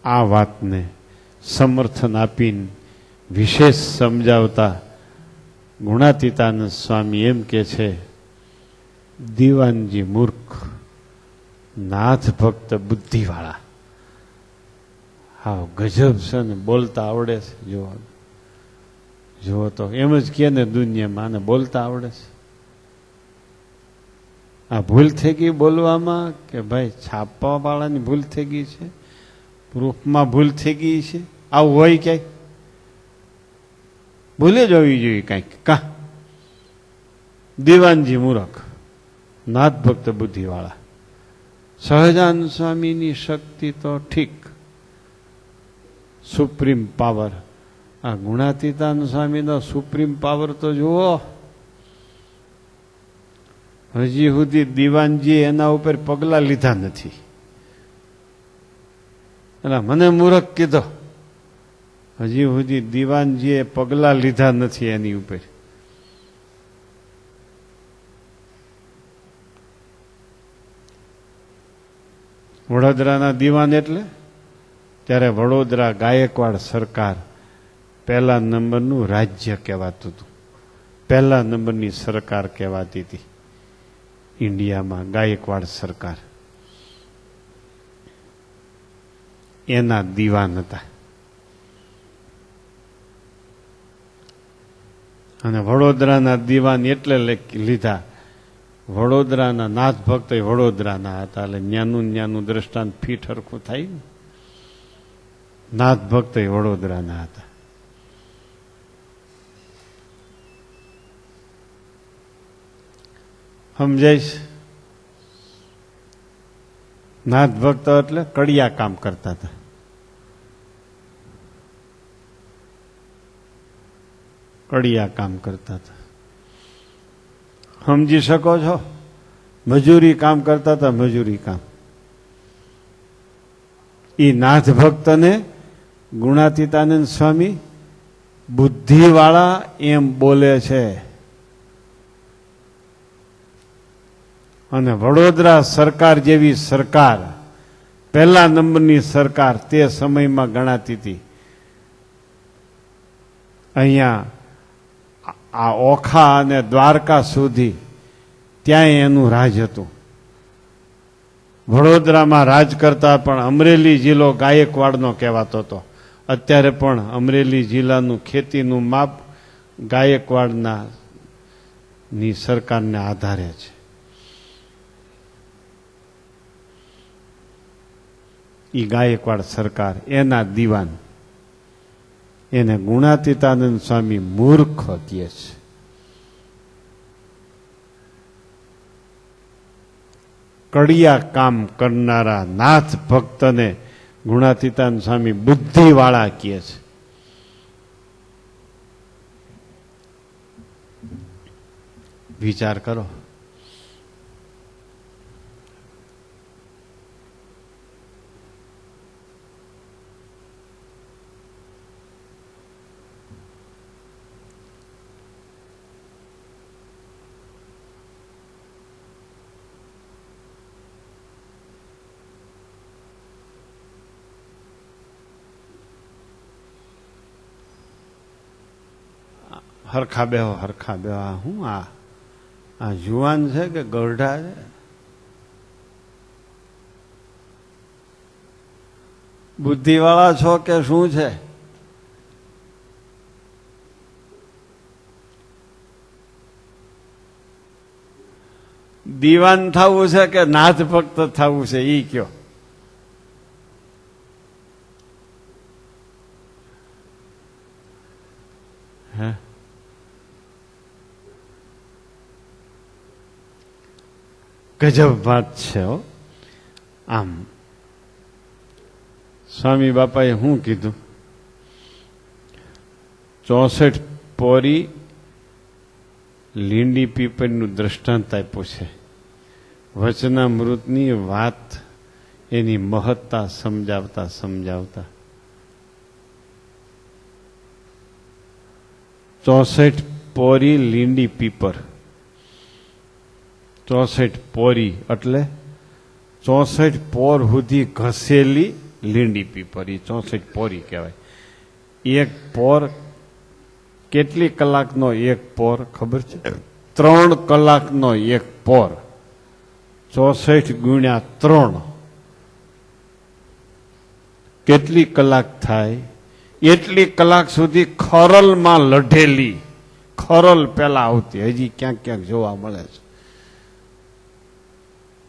આ વાતને સમર્થન આપીને વિશેષ સમજાવતા ગુણાતીતાનંદ સ્વામી એમ કે છે, દીવાનજી મૂર્ખ, નાથ ભક્ત બુદ્ધિવાળા. હા, ગજબ છે ને, બોલતા આવડે છે. જો તો એમ જ કે ને દુનિયામાં આને બોલતા આવડે છે. આ ભૂલ થઈ ગઈ બોલવામાં કે ભાઈ છાપવા વાળાની ભૂલ થઈ ગઈ છે, પ્રૂફમાં ભૂલ થઈ ગઈ છે? આવું હોય ક્યાંય? ભૂલે જ હોવી જોઈએ કાંઈક. કા દીવાનજી મૂર્ખ, નાથ ભક્ત બુદ્ધિવાળા. સહજાનંદ સ્વામીની શક્તિ તો ઠીક, સુપ્રીમ પાવર. આ ગુણાતીતાનંદ સ્વામીનો સુપ્રીમ પાવર તો જુઓ. હજી સુધી દીવાનજીએ એના ઉપર પગલા લીધા નથી. એટલે મને મૂર્ખ કીધો. હજી સુધી દીવાનજીએ પગલા લીધા નથી એની ઉપર. વડોદરાના દીવાન એટલે ત્યારે વડોદરા ગાયકવાડ સરકાર પહેલા નંબરનું રાજ્ય કહેવાતું હતું. પહેલા નંબરની સરકાર કહેવાતી હતી ઇન્ડિયામાં, ગાયકવાડ સરકાર. એના દીવાન હતા. અને વડોદરાના દીવાન એટલે લીધા, વડોદરાના નાથ ભક્ત વડોદરાના હતા, એટલે ન્યાનું દ્રષ્ટાંત ફીટ હરખું થાય ને. નાથ ભક્ત વડોદરાના હતા. સમજાઈશ? નાથ ભક્ત એટલે કડિયા કામ કરતા હતા. કડિયા કામ કરતા હતા. સમજી શકો છો? મજૂરી કામ કરતા હતા, મજૂરી કામ. એ નાથ ભક્તને ગુણાતીતાનંદ સ્વામી બુદ્ધિવાળા એમ બોલે છે. અને વડોદરા સરકાર જેવી સરકાર, પહેલા નંબરની સરકાર તે સમયમાં ગણાતી હતી. અહીંયા આ ઓખા અને દ્વારકા સુધી ત્યાં એનું રાજ હતું. વડોદરામાં રાજ કરતા પણ અમરેલી જિલ્લો ગાયકવાડનો કહેવાતો હતો. અત્યારે પણ અમરેલી જિલ્લાનું ખેતીનું માપ ગાયકવાડના ની સરકારને આધારે છે. ઈ ગાયકવાડ સરકાર, એના દીવાન, એને ગુણાતીતાનંદ સ્વામી મૂર્ખ કહે છે. કડિયા કામ કરનારા નાથ ભક્તને ગુણાતીતાનંદ સ્વામી બુદ્ધિવાળા કહે છે. વિચાર કરો. હરખા બેહો, હરખા બેહો. હું આ જુવાન છે કે ગરઢા છે? બુદ્ધિવાળા છો કે શું છે? દીવાન થવું છે કે નાથ ભક્ત થવું છે? ઈ કયો. હે, ગજબ વાત છે. આમ સ્વામી બાપાએ શું કીધું? 64 પોરી લીંડી પીપળનું દ્રષ્ટાંત આપ્યું છે. વચનામૃતની વાત, એની મહત્તા સમજાવતા સમજાવતા 64 પોરી લીંડી પીપર. 64 પોરી એટલે 64 પોર સુધી ઘસેલી લીંડી પીપર, એ 64 પોરી કહેવાય. એક પોર કેટલી કલાકનો એક પોર ખબર છે? 3 કલાકનો એક પોર. 64 ગુણ્યા 3 કેટલી કલાક થાય? એટલી કલાક સુધી ખરલમાં લઢેલી, ખરલ પેલા આવતી, હજી ક્યાંક ક્યાંક જોવા મળે છે.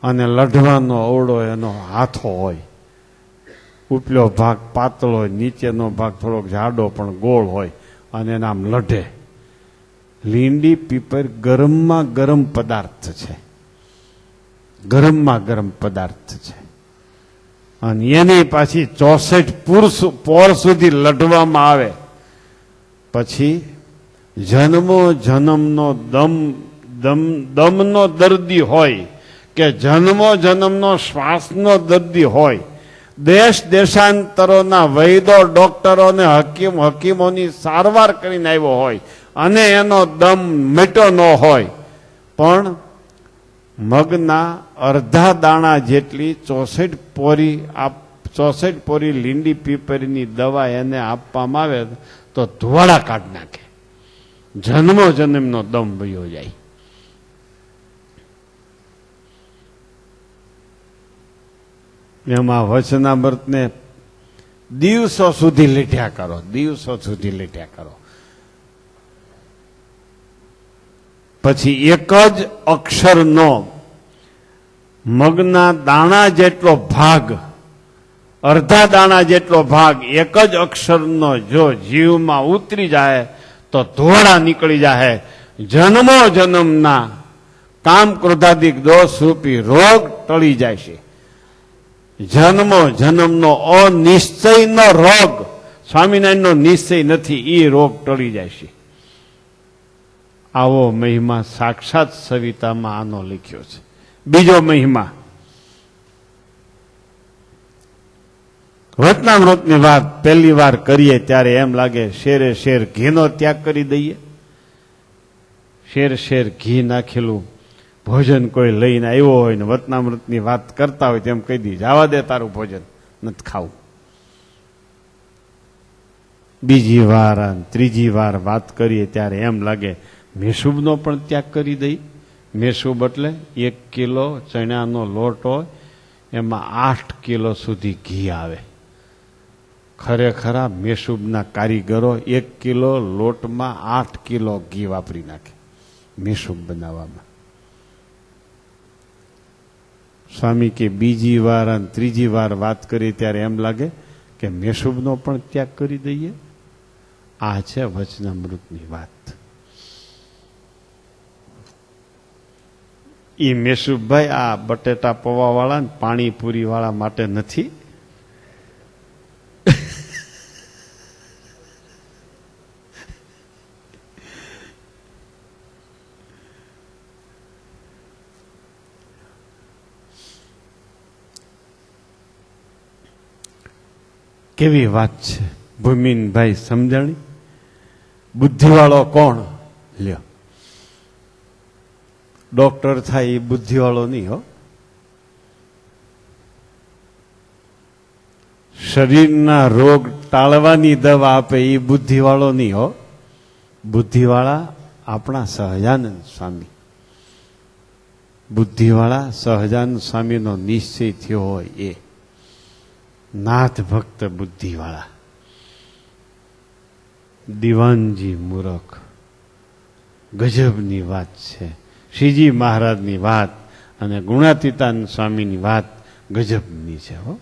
અને લઢવાનો અવળો એનો હાથો હોય. ઉપલો ભાગ પાતળો હોય, નીચેનો ભાગ થોડોક જાડો પણ ગોળ હોય, અને એના આમ લઢે. લીંડી પીપર ગરમમાં ગરમ પદાર્થ છે, ગરમમાં ગરમ પદાર્થ છે. અને એની પાછી 64 પોર સુધી લઢવામાં આવે. પછી જન્મો જન્મનો દમનો દર્દી હોય કે જન્મો જન્મનો શ્વાસનો દર્દી હોય, દેશ દેશાંતરોના વૈદો ડોક્ટરો ને હકીમોની સારવાર કરીને આવ્યો હોય અને એનો દમ મીટો ન હોય, પણ મગના અડધા દાણા જેટલી 64 પોરી લીંડી પીપરીની દવા એને આપવામાં આવે તો ધુવાડા કાઢી નાખે. જન્મો જન્મનો દમ વયો જાય. એમાં વચનામૃતને દિવસો સુધી લીઠ્યા કરો, દિવસો સુધી લીઠ્યા કરો. પછી એક જ અક્ષરનો મગના દાણા જેટલો ભાગ, અડધા દાણા જેટલો ભાગ એક જ અક્ષરનો જો જીવમાં ઉતરી જાય તો ધોળા નીકળી જાય. જન્મો જન્મના કામ ક્રોધાદિક દોષ રૂપી રોગ ટળી જાય છે. જન્મો જન્મનો અનિશ્ચયનો રોગ, સ્વામિનારાયણનો નિશ્ચય નથી, એ રોગ ટળી જાય છે. આવો મહિમા સાક્ષાત સવિતામાં આનો લખ્યો છે. બીજો મહિમા, વચનામૃતની વાત પહેલી વાર કરીએ ત્યારે એમ લાગે શેરે શેર ઘીનો ત્યાગ કરી દઈએ. શેર શેર ઘી નાખેલું ભોજન કોઈ લઈને આવ્યો હોય ને વચનામૃતની વાત કરતા હોય તેમ કહી દી, જવા દે તારું ભોજન નથી ખાવું. બીજી વાર ત્રીજી વાર વાત કરીએ ત્યારે એમ લાગે મેસૂબનો પણ ત્યાગ કરી દઈ. મેસૂબ એટલે 1 કિલો ચણાનો લોટ હોય, એમાં 8 કિલો સુધી ઘી આવે. ખરેખર મેસૂબના કારીગરો 1 કિલો લોટમાં 8 કિલો ઘી વાપરી નાખે મેસૂબ બનાવવામાં. સ્વામી કે બીજી વાર અને ત્રીજી વાર વાત કરી ત્યારે એમ લાગે કે મેસૂબનો પણ ત્યાગ કરી દઈએ. આ છે વચનામૃતની વાત. એ મેસુભાઈ આ બટેટા પૌવા વાળા ને પાણીપુરી વાળા માટે નથી. કેવી વાત છે ભૂમિનભાઈ, સમજણી? બુદ્ધિવાળો કોણ? લ્યો, ડોક્ટર થાય એ બુદ્ધિવાળો નહીં હો. શરીરના રોગ ટાળવાની દવા આપે એ બુદ્ધિવાળો નહીં હો. બુદ્ધિવાળા આપણા સહજાનંદ સ્વામી. બુદ્ધિવાળા સહજાનંદ સ્વામીનો નિશ્ચય થયો હોય એ નાથ ભક્ત બુદ્ધિવાળા. દિવાનજી મૂરખ, ગજબની વાત છે. શ્રીજી મહારાજની વાત અને ગુણાતીતાનંદ સ્વામીની વાત ગજબની છે હો.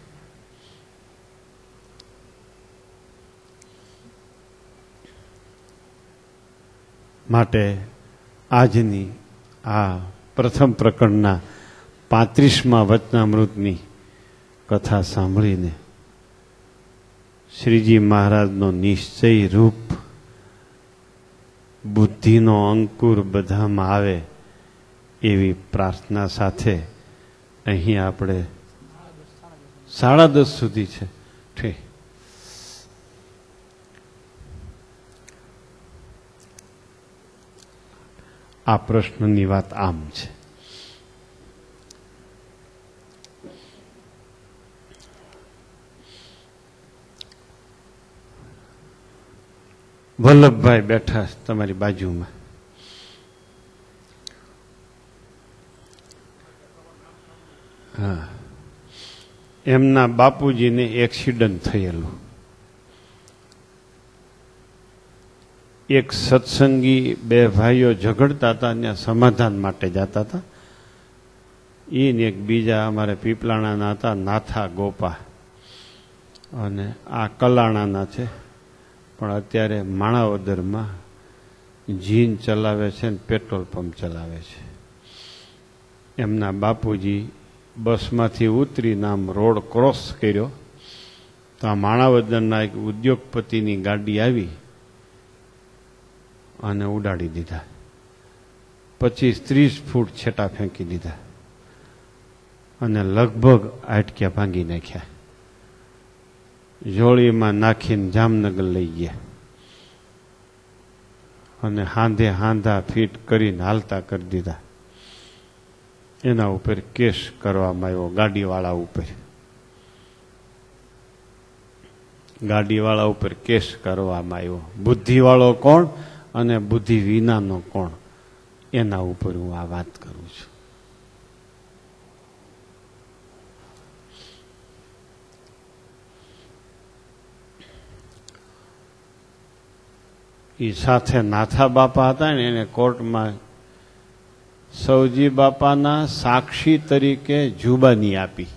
માટે આજની આ પ્રથમ પ્રકરણના 35મા વચનામૃતની કથા સાંભળીને શ્રીજી મહારાજનો નિશ્ચય રૂપ બુદ્ધિનો અંકુર બધામાં આવે એવી પ્રાર્થના સાથે અહીં આપણે 10:30 સુધી છે. ઠીક. આ પ્રશ્નની વાત આમ છે. વલ્લભભાઈ બેઠા તમારી બાજુમાં. હા, એમના બાપુજીને એક્સિડન્ટ થયેલું. એક સત્સંગી 2 ભાઈઓ ઝઘડતા હતા, ત્યાં સમાધાન માટે જતા હતા. એને એક બીજા અમારે પીપલાણાના હતા, નાથા ગોપા, અને આ કલાણાના છે પણ અત્યારે માણાવદરમાં જીન ચલાવે છે ને પેટ્રોલ પંપ ચલાવે છે. એમના બાપુજી બસમાંથી ઉતરીને આમ રોડ ક્રોસ કર્યો તો આ માણાવદરના એક ઉદ્યોગપતિની ગાડી આવી અને ઉડાડી દીધા. 25-30 ફૂટ છેટા ફેંકી દીધા અને લગભગ આટક્યા ભાંગી નાખ્યા. જોળીમાં નાખીને જામનગર લઈ ગયા અને હાંધા ફીટ કરીને હાલતા કરી દીધા. એના ઉપર કેસ કરવામાં આવ્યો ગાડીવાળા ઉપર. ગાડીવાળા ઉપર કેસ કરવામાં આવ્યો. બુદ્ધિવાળો કોણ અને બુદ્ધિ વિનાનો કોણ, એના ઉપર હું આ વાત કરું છું. એ સાથે નાથા બાપા હતા ને, એને કોર્ટમાં સૌજી બાપાના સાક્ષી તરીકે જુબાની આપી.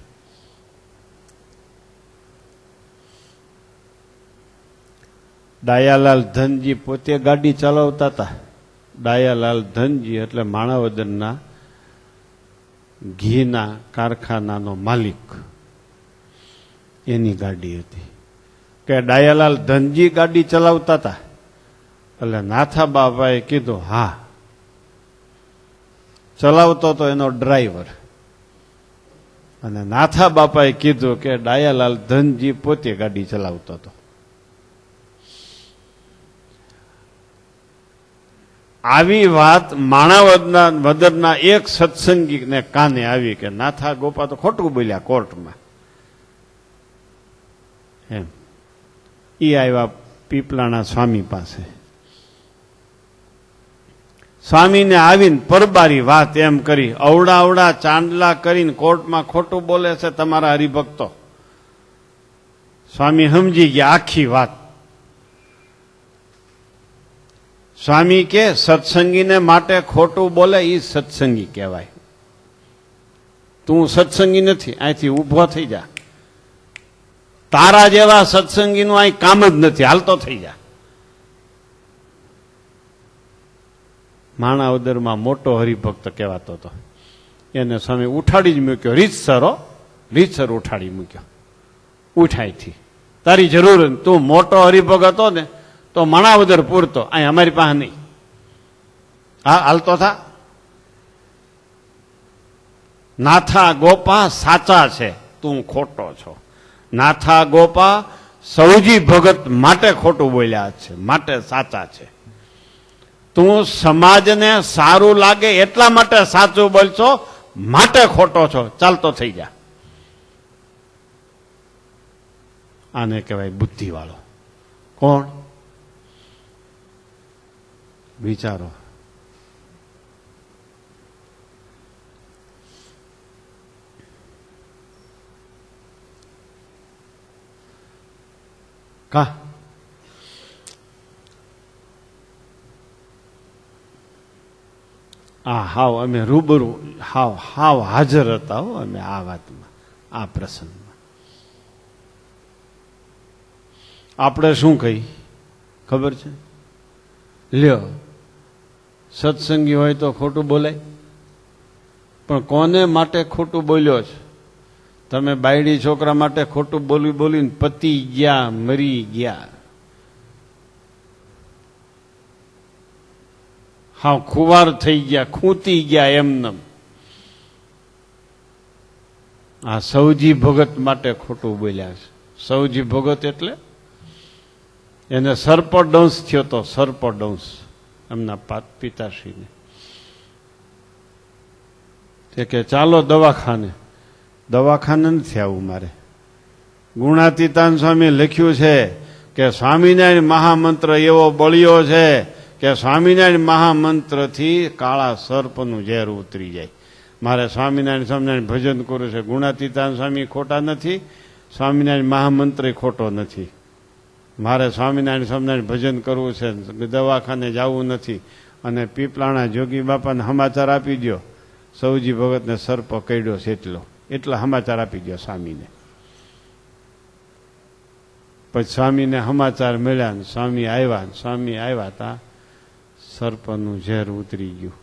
ડાયાલાલ ધનજી પોતે ગાડી ચલાવતા હતા. ડાયાલાલ ધનજી એટલે માણાવદરના ઘીના કારખાનાનો માલિક, એની ગાડી હતી. કે ડાયાલાલ ધનજી ગાડી ચલાવતા હતા એટલે નાથા બાપાએ કીધું હા, ચલાવતો તો એનો ડ્રાઈવર. અને નાથા બાપાએ કીધું કે ડાયાલાલ ધનજી પોતે ગાડી ચલાવતો હતો. આવી વાત માણાવદરના વદરના એક સત્સંગીને કાને આવી કે નાથા ગોપા તો ખોટું બોલ્યા કોર્ટમાં. એમ ઈ આવ્યા પીપલાણા સ્વામી પાસે. સ્વામીને આવીને પરબારી વાત એમ કરી, અવડા અવડા ચાંદલા કરીને કોર્ટમાં ખોટું બોલે છે તમારા હરિભક્તો. સ્વામી સમજી ગયા આખી વાત. સ્વામી કે સત્સંગીને માટે ખોટું બોલે એ સત્સંગી કહેવાય. તું સત્સંગી નથી, અહીંથી ઊભો થઈ જા. તારા જેવા સત્સંગીનું અહીં કામ જ નથી, હાલતો થઈ જા. માણાવદરમાં મોટો હરિભક્ત કહેવાતો હતો. એને સ્વામી ઉઠાડી જ મૂક્યો, રીતસર ઉઠાડી મૂક્યો. ઉઠાઈથી તારી જરૂર, તું મોટો હરિભક્ત હતો ને તો માણાવદર પૂરતો, અહીં અમારી પાસે નહીં. હા, હાલતો થા. નાથા ગોપા સાચા છે, તું ખોટો છો. નાથા ગોપા સૌજી ભગત માટે ખોટું બોલ્યા છે, માટે સાચા છે. તું સમાજને સારું લાગે એટલા માટે સાચું બોલશો, માટે ખોટો છો. ચાલતો થઈ જા. આને કહેવાય બુદ્ધિવાળો. કોણ? વિચારો. કા હાવ અમે રૂબરૂ હાવ હાજર હતા હો અમે આ વાતમાં, આ પ્રસંગમાં. આપણે શું કહી ખબર છે? લ્યો, સત્સંગી હોય તો ખોટું બોલાય, પણ કોને માટે ખોટું બોલ્યો છે? તમે બાયડી છોકરા માટે ખોટું બોલીને પતી ગયા, મરી ગયા. હા, ખુવાર થઈ ગયા, ખૂંતી ગયા એમનેમ. આ સૌજી ભગત માટે ખોટું બોલ્યા છે. સૌજી ભગત એટલે એને સર્પદંશ થયો તો, સર્પદંશ એમના પિતાશ્રીને. તે કે ચાલો દવાખાને નથી આવું મારે. ગુણાતીતાન સ્વામી લખ્યું છે કે સ્વામિનારાયણ મહામંત્ર એવો બળ્યો છે કે સ્વામિનારાયણ મહામંત્રથી કાળા સર્પનું ઝેર ઉતરી જાય. મારે સ્વામિનારાયણ ભજન કરવું છે. ગુણાતીતાન સ્વામી ખોટા નથી, સ્વામિનારાયણ મહામંત્ર ખોટો નથી. મારે સ્વામિનારાયણ ભજન કરવું છે, દવાખાને જવું નથી. અને પીપલાણા જોગી બાપાને સમાચાર આપી દો, સૌજી ભગતને સર્પ કરડ્યો છે એટલા સમાચાર આપી દો સ્વામીને. પછી સ્વામીને સમાચાર મળ્યા ને સ્વામી આવ્યા તા સર્પનું ઝેર ઉતરી ગયું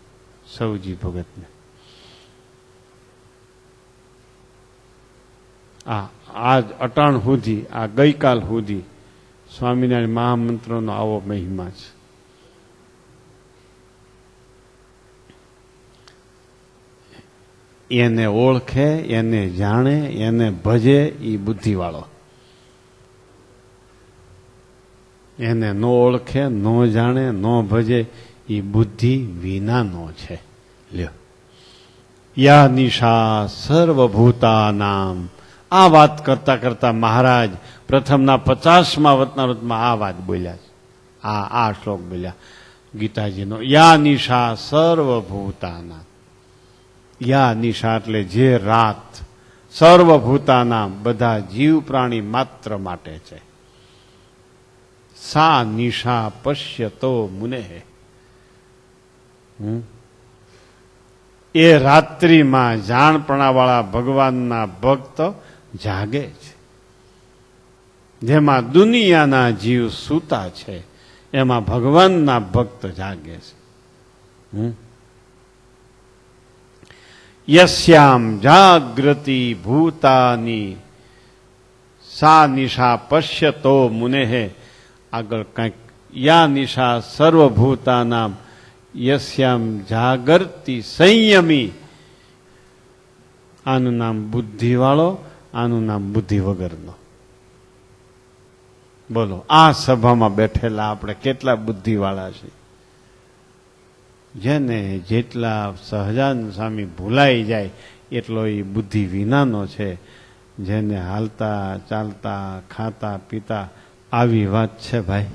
સૌજી ભગતને. આજ અટાણ સુધી, આ ગઈકાલ સુધી સ્વામિનારાયણ મહામંત્રનો આવો મહિમા છે. એને ઓળખે, એને જાણે, એને ભજે એ બુદ્ધિવાળો. એને ન ઓળખે, ન જાણે, ન ભજે એ બુદ્ધિ વિનાનો છે. લ્યો, યા નિશા સર્વભૂતાનામ. આ વાત કરતા કરતા મહારાજ પ્રથમના 50મા વતનાવૃતમાં આ વાત બોલ્યા છે. આ શ્લોક બોલ્યા ગીતાજીનો. યા નિશા સર્વભૂતાનામ. યા નિશા એટલે જે રાત, સર્વભૂતાનામ બધા જીવ પ્રાણી માત્ર માટે છે. સા નિશા પશ્યતો મુને. એ રાત્રિમાં જાણપણાવાળા ભગવાનના ભક્ત જાગે છે. જેમાં દુનિયાના જીવ સૂતા છે એમાં ભગવાનના ભક્ત જાગે છે. યસ્યામ જાગૃતિ ભૂતાની સા નિશા પશ્યતો મુનેહે. આગળ કંઈક યા નિશા સર્વભૂતાનામ યસ્યામ જાગૃતિ સંયમી. આનું નામ બુદ્ધિવાળો, આનું નામ બુદ્ધિ વગરનો. બોલો, આ સભામાં બેઠેલા આપણે કેટલા બુદ્ધિવાળા છે? જેને જેટલા સહજાનંદ સ્વામી ભૂલાઈ જાય એટલો એ બુદ્ધિ વિનાનો છે. જેને હાલતા ચાલતા ખાતા પીતા આવી વાત છે ભાઈ.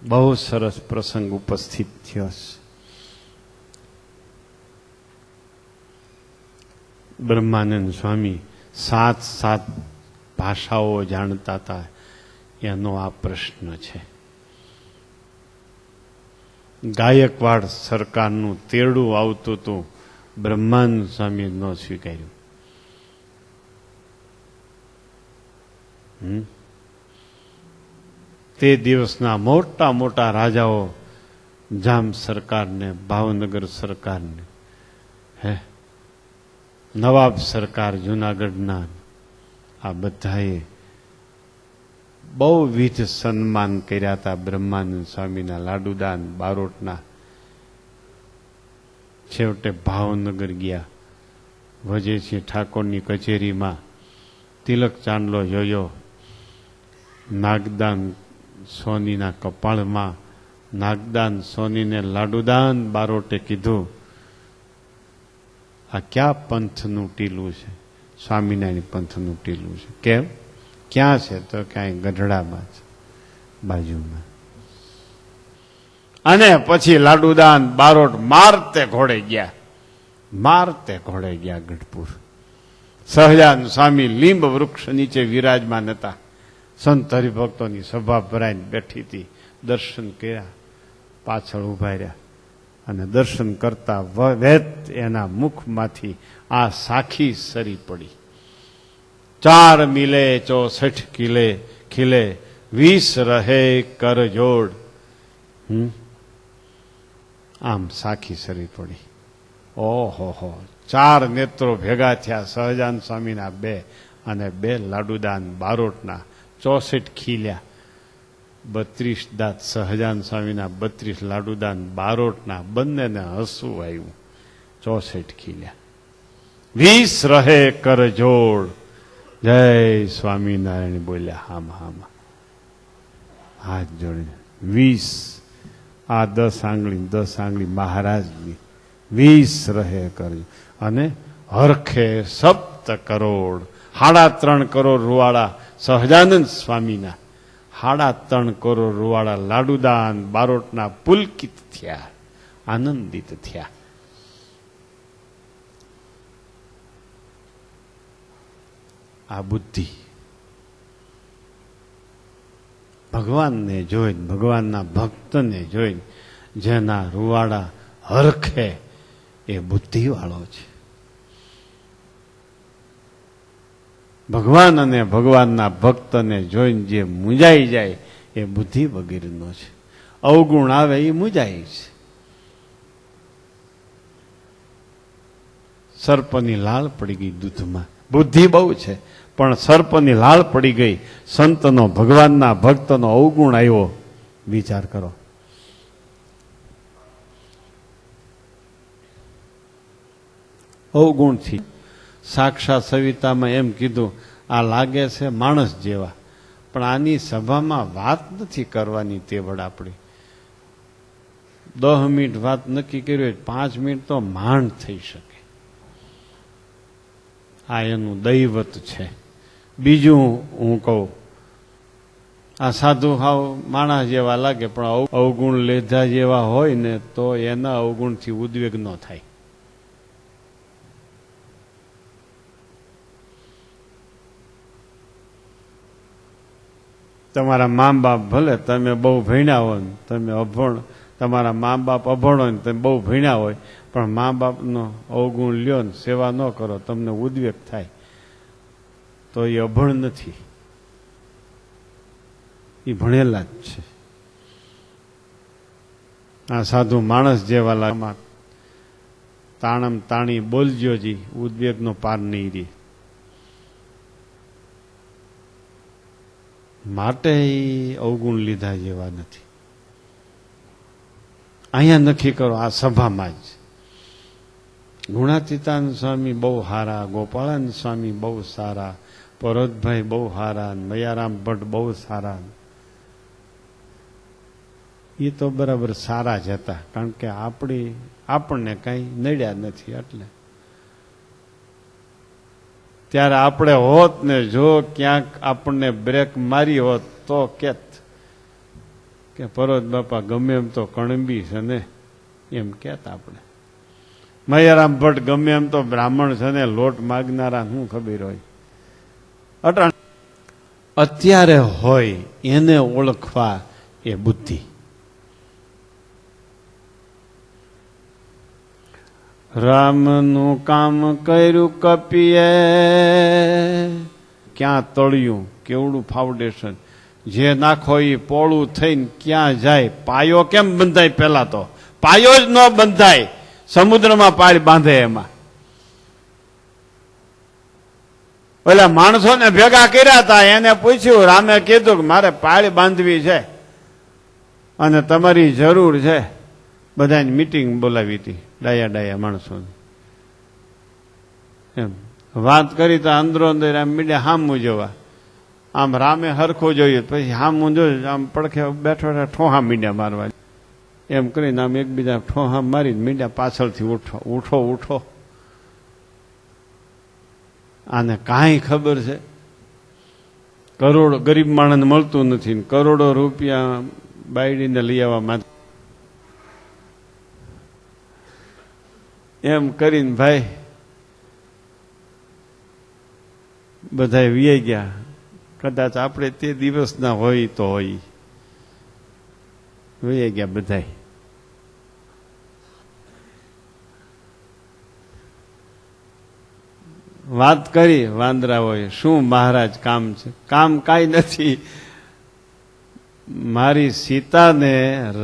બહુ સરસ પ્રસંગ ઉપસ્થિત થયો છે. બ્રહ્માનંદ સ્વામી 7 ભાષાઓ જાણતા હતા એનો આ પ્રશ્ન છે. ગાયકવાડ સરકારનું તેરડું આવતું હતું, બ્રહ્માનંદ સ્વામી ન સ્વીકાર્યું. તે દિવસના મોટા મોટા રાજાઓ, જામ સરકારને, ભાવનગર સરકારને, નવાબ સરકાર જુનાગઢના, આ બધાએ બહુવિધ સન્માન કર્યા હતા બ્રહ્માનંદ સ્વામીના, લાડુદાન બારોટના. છેવટે ભાવનગર ગયા. વજેસિંહ ઠાકોરની કચેરીમાં તિલક ચાંદલો જોયો. નાગદાન સોનીના કપાળમાં, નાગદાન સોનીને લાડુદાન બારોટે કીધું, આ ક્યાં પંથનું ટીલું છે? સ્વામિનારાયણ પંથનું ટીલું છે. કેમ? ક્યાં છે? તો ક્યાંય ગઢડામાં છે, બાજુમાં. અને પછી લાડુદાન બારોટ મારતે ઘોડે ગયા ગઢપુર. સહજાનંદ સ્વામી લીંબ વૃક્ષ નીચે વિરાજમાન હતા. સંત હરિભક્તોની સભા ભરાઈને બેઠી હતી. દર્શન કર્યા, પાછળ ઉભા રહ્યા અને દર્શન કરતા વેત એના મુખમાંથી આ સાખી સરી પડી. 4 મિલે 64 કિલે ખીલે 20 રહે કર જોડ. આમ સાખી સરી પડી. ઓહો, 4 નેત્રો ભેગા થયા સહજાનંદ સ્વામીના 2 અને 2 લાડુદાન બારોટના. 64 ખીલ્યા. 32 દાંત સહજાનંદ સ્વામીના, 32 લાડુદાન બારોટના. બંનેને હસવું આવ્યું. 64 ખીલ્યા. 20 રહે કર જોડ. જય સ્વામિનારાયણ બોલ્યા. હામાં હાથ જોડીને 20. આ 10 આંગળી મહારાજની. 20 રહે કરજો. અને હરખે 7 કરોડ, 3.5 કરોડ રૂવાડા સહજાનંદ સ્વામીના, 3.5 કરોડ રૂવાડા લાડુદાન બારોટના પુલકિત થયા, આનંદિત થયા. આ બુદ્ધિ ભગવાનને જોઈને, ભગવાનના ભક્તને જોઈને જેના રૂવાડા હરખે એ બુદ્ધિવાળો છે. ભગવાન અને ભગવાનના ભક્તને જોઈને જે મૂંઝાઈ જાય એ બુદ્ધિ વગેરેનો છે. અવગુણ આવે એ મૂંઝાય છે. સર્પની લાળ પડી ગઈ દૂધમાં. બુદ્ધિ બહુ છે પણ સર્પની લાળ પડી ગઈ. સંતનો, ભગવાનના ભક્તનો અવગુણ આવ્યો. વિચાર કરો. અવગુણથી સાક્ષાત સવિતામાં એમ કીધું, આ લાગે છે માણસ જેવા, પણ આની સભામાં વાત નથી કરવાની તેવડ આપણી. 10 મિનિટ વાત નક્કી કરી હોય, 5 મિનિટ તો માંડ થઈ શકે. આ એનું દૈવત છે. બીજું હું કહું, આ સાધુ હાવ માણસ જેવા લાગે પણ અવગુણ લીધા જેવા હોય ને તો એના અવગુણથી ઉદ્વેગ ન થાય. તમારા મા બાપ ભલે તમે બહુ ભણ્યા હો, તમે અભણ તમારા મા બાપ અભણ હોય ને તમે બહુ ભણ્યા હોય પણ મા બાપનો અવગુણ લ્યો ને સેવા ન કરો, તમને ઉદ્વેગ થાય, તો એ અભણ નથી, એ ભણેલા જ છે. આ સાધુ માણસ જેવા લાગમાં તાણમ તાણી બોલજો જી, ઉદ્વેગનો પાર નહીં રહે. માટે અવગુણ લીધા જેવા નથી. અહીંયા નક્કી કરો, આ સભામાં જ. ગુણાતીતાનંદ સ્વામી બહુ સારા, ગોપાળાનંદ સ્વામી બહુ સારા, પરોતભાઈ બહુ સારા, મયારામ ભટ્ટ બહુ સારા. એ તો બરાબર સારા જ હતા, કારણ કે આપણને કઈ નડ્યા નથી. એટલે ત્યારે આપણે હોત ને જો ક્યાંક આપણને બ્રેક મારી હોત તો કેત કે પરોત બાપા ગમે એમ તો કણબી છે ને, એમ કેત આપણે. મયારામ ભટ્ટ ગમે એમ તો બ્રાહ્મણ છે ને, લોટ માગનારા શું ખબર હોય. અત્યારે હોય એને ઓળખવા એ બુદ્ધિ. રામનું કામ કર્યું કપીએ, ક્યાં તળિયું, કેવડું ફાઉન્ડેશન, જે નાખો એ પોળું થઈને ક્યાં જાય. પાયો કેમ બંધાય? પેલા તો પાયો જ ન બંધાય, સમુદ્રમાં પાળ બાંધે. એમાં ઓલા માણસોને ભેગા કર્યા હતા, એને પૂછ્યું, રામે કીધું કે મારે પાળ બાંધવી છે અને તમારી જરૂર છે. બધાની મીટિંગ બોલાવી હતી, ડાયા માણસોની. એમ વાત કરી તો અંદરો અંદર આમ મીડિયા હામું જોવા. આમ રામે હરખું જોયું, પછી હામું જોયું, આમ પડખે બેઠો ઠોહા મીડિયા મારવા. એમ કરીને આમ એકબીજા ઠોહા મારી મીડિયા પાછળથી ઉઠો ઉઠો ઉઠો. આને કાંઈ ખબર છે? કરોડો ગરીબ માણસને મળતું નથી, કરોડો રૂપિયા બાયડીને લઈ આવવા માંગે. એમ કરીને ભાઈ બધા વીઆઈ ગયા. કદાચ આપણે તે દિવસના હોય તો હોય, વીઆઈ ગયા બધા. વાત કરી વાંદરાઓએ, શું મહારાજ કામ છે? કામ કાંઈ નથી. મારી સીતાને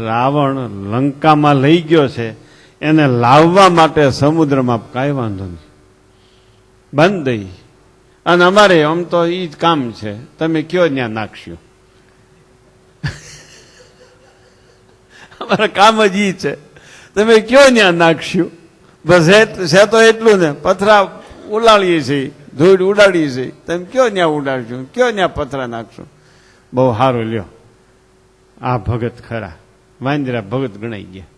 રાવણ લંકામાં લઈ ગયો છે, એને લાવવા માટે સમુદ્રમાં કાંઈ વાંધો નહીં, બંધ દઈ. અને અમારે આમ તો એ જ કામ છે, તમે કયો ત્યાં નાખશો. અમારે કામ જ ઈ છે, તમે કયો ત્યાં નાખશું. બસ છે તો એટલું ને, પથરા ઉલાડીએ છીએ, ધૂળ ઉડાડીએ છીએ, તમે કયો ત્યાં ઉડાડશું, કયો ત્યાં પથરા નાખશું. બહુ સારું લ્યો, આ ભગત ખરા, વાંદરા ભગત ગણાઈ ગયા.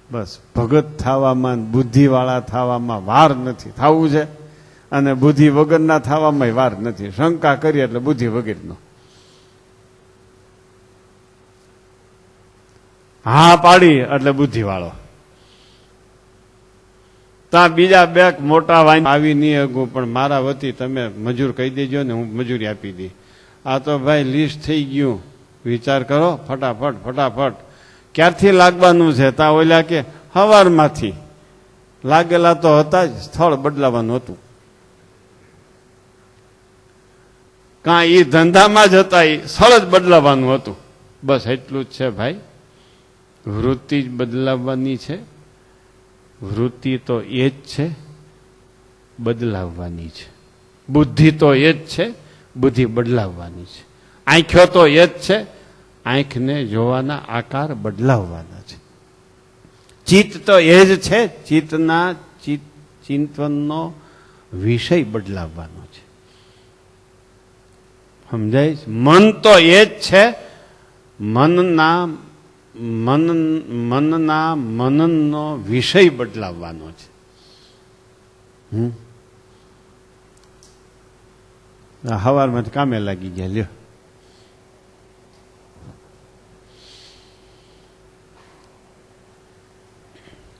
બસ ભગત થવામાં, બુદ્ધિવાળા થવામાં વાર નથી. થવું છે અને બુદ્ધિ વગરના થવામાં વાર નથી. શંકા કરી એટલે બુદ્ધિ વગરનો. હા પાડી એટલે બુદ્ધિવાળો. ત્યાં બીજા બે મોટા વાંદરા આવી નહીં અગું, પણ મારા વતી તમે મજૂર કહી દેજો ને, હું મજૂરી આપી દઈ. આ તો ભાઈ લિસ્ટ થઈ ગયું, વિચાર કરો ફટાફટ ફટાફટ. ક્યારથી લાગવાનું છે? તા ઓલા કે હવારમાંથી. લાગેલા તો હતા જ, સ્થળ બદલાવાનું હતું. કાં એ ધંધામાં જ હતા, એ સ્થળ જ બદલાવાનું હતું. બસ એટલું જ છે ભાઈ. વૃત્તિ જ બદલાવવાની છે. વૃત્તિ તો એ જ છે, બદલાવવાની છે. બુદ્ધિ તો એ જ છે, બુદ્ધિ બદલાવવાની છે. આંખો તો એ જ છે, આંખને જોવાના આકાર બદલાવવાના છે. ચિત્ત તો એ જ છે, ચિત્તના ચિંતનનો વિષય બદલાવવાનો છે. સમજાય? મન તો એ જ છે, મનનનો વિષય બદલાવવાનો છે. હવારમાં કામે લાગી ગયા. લ્યો,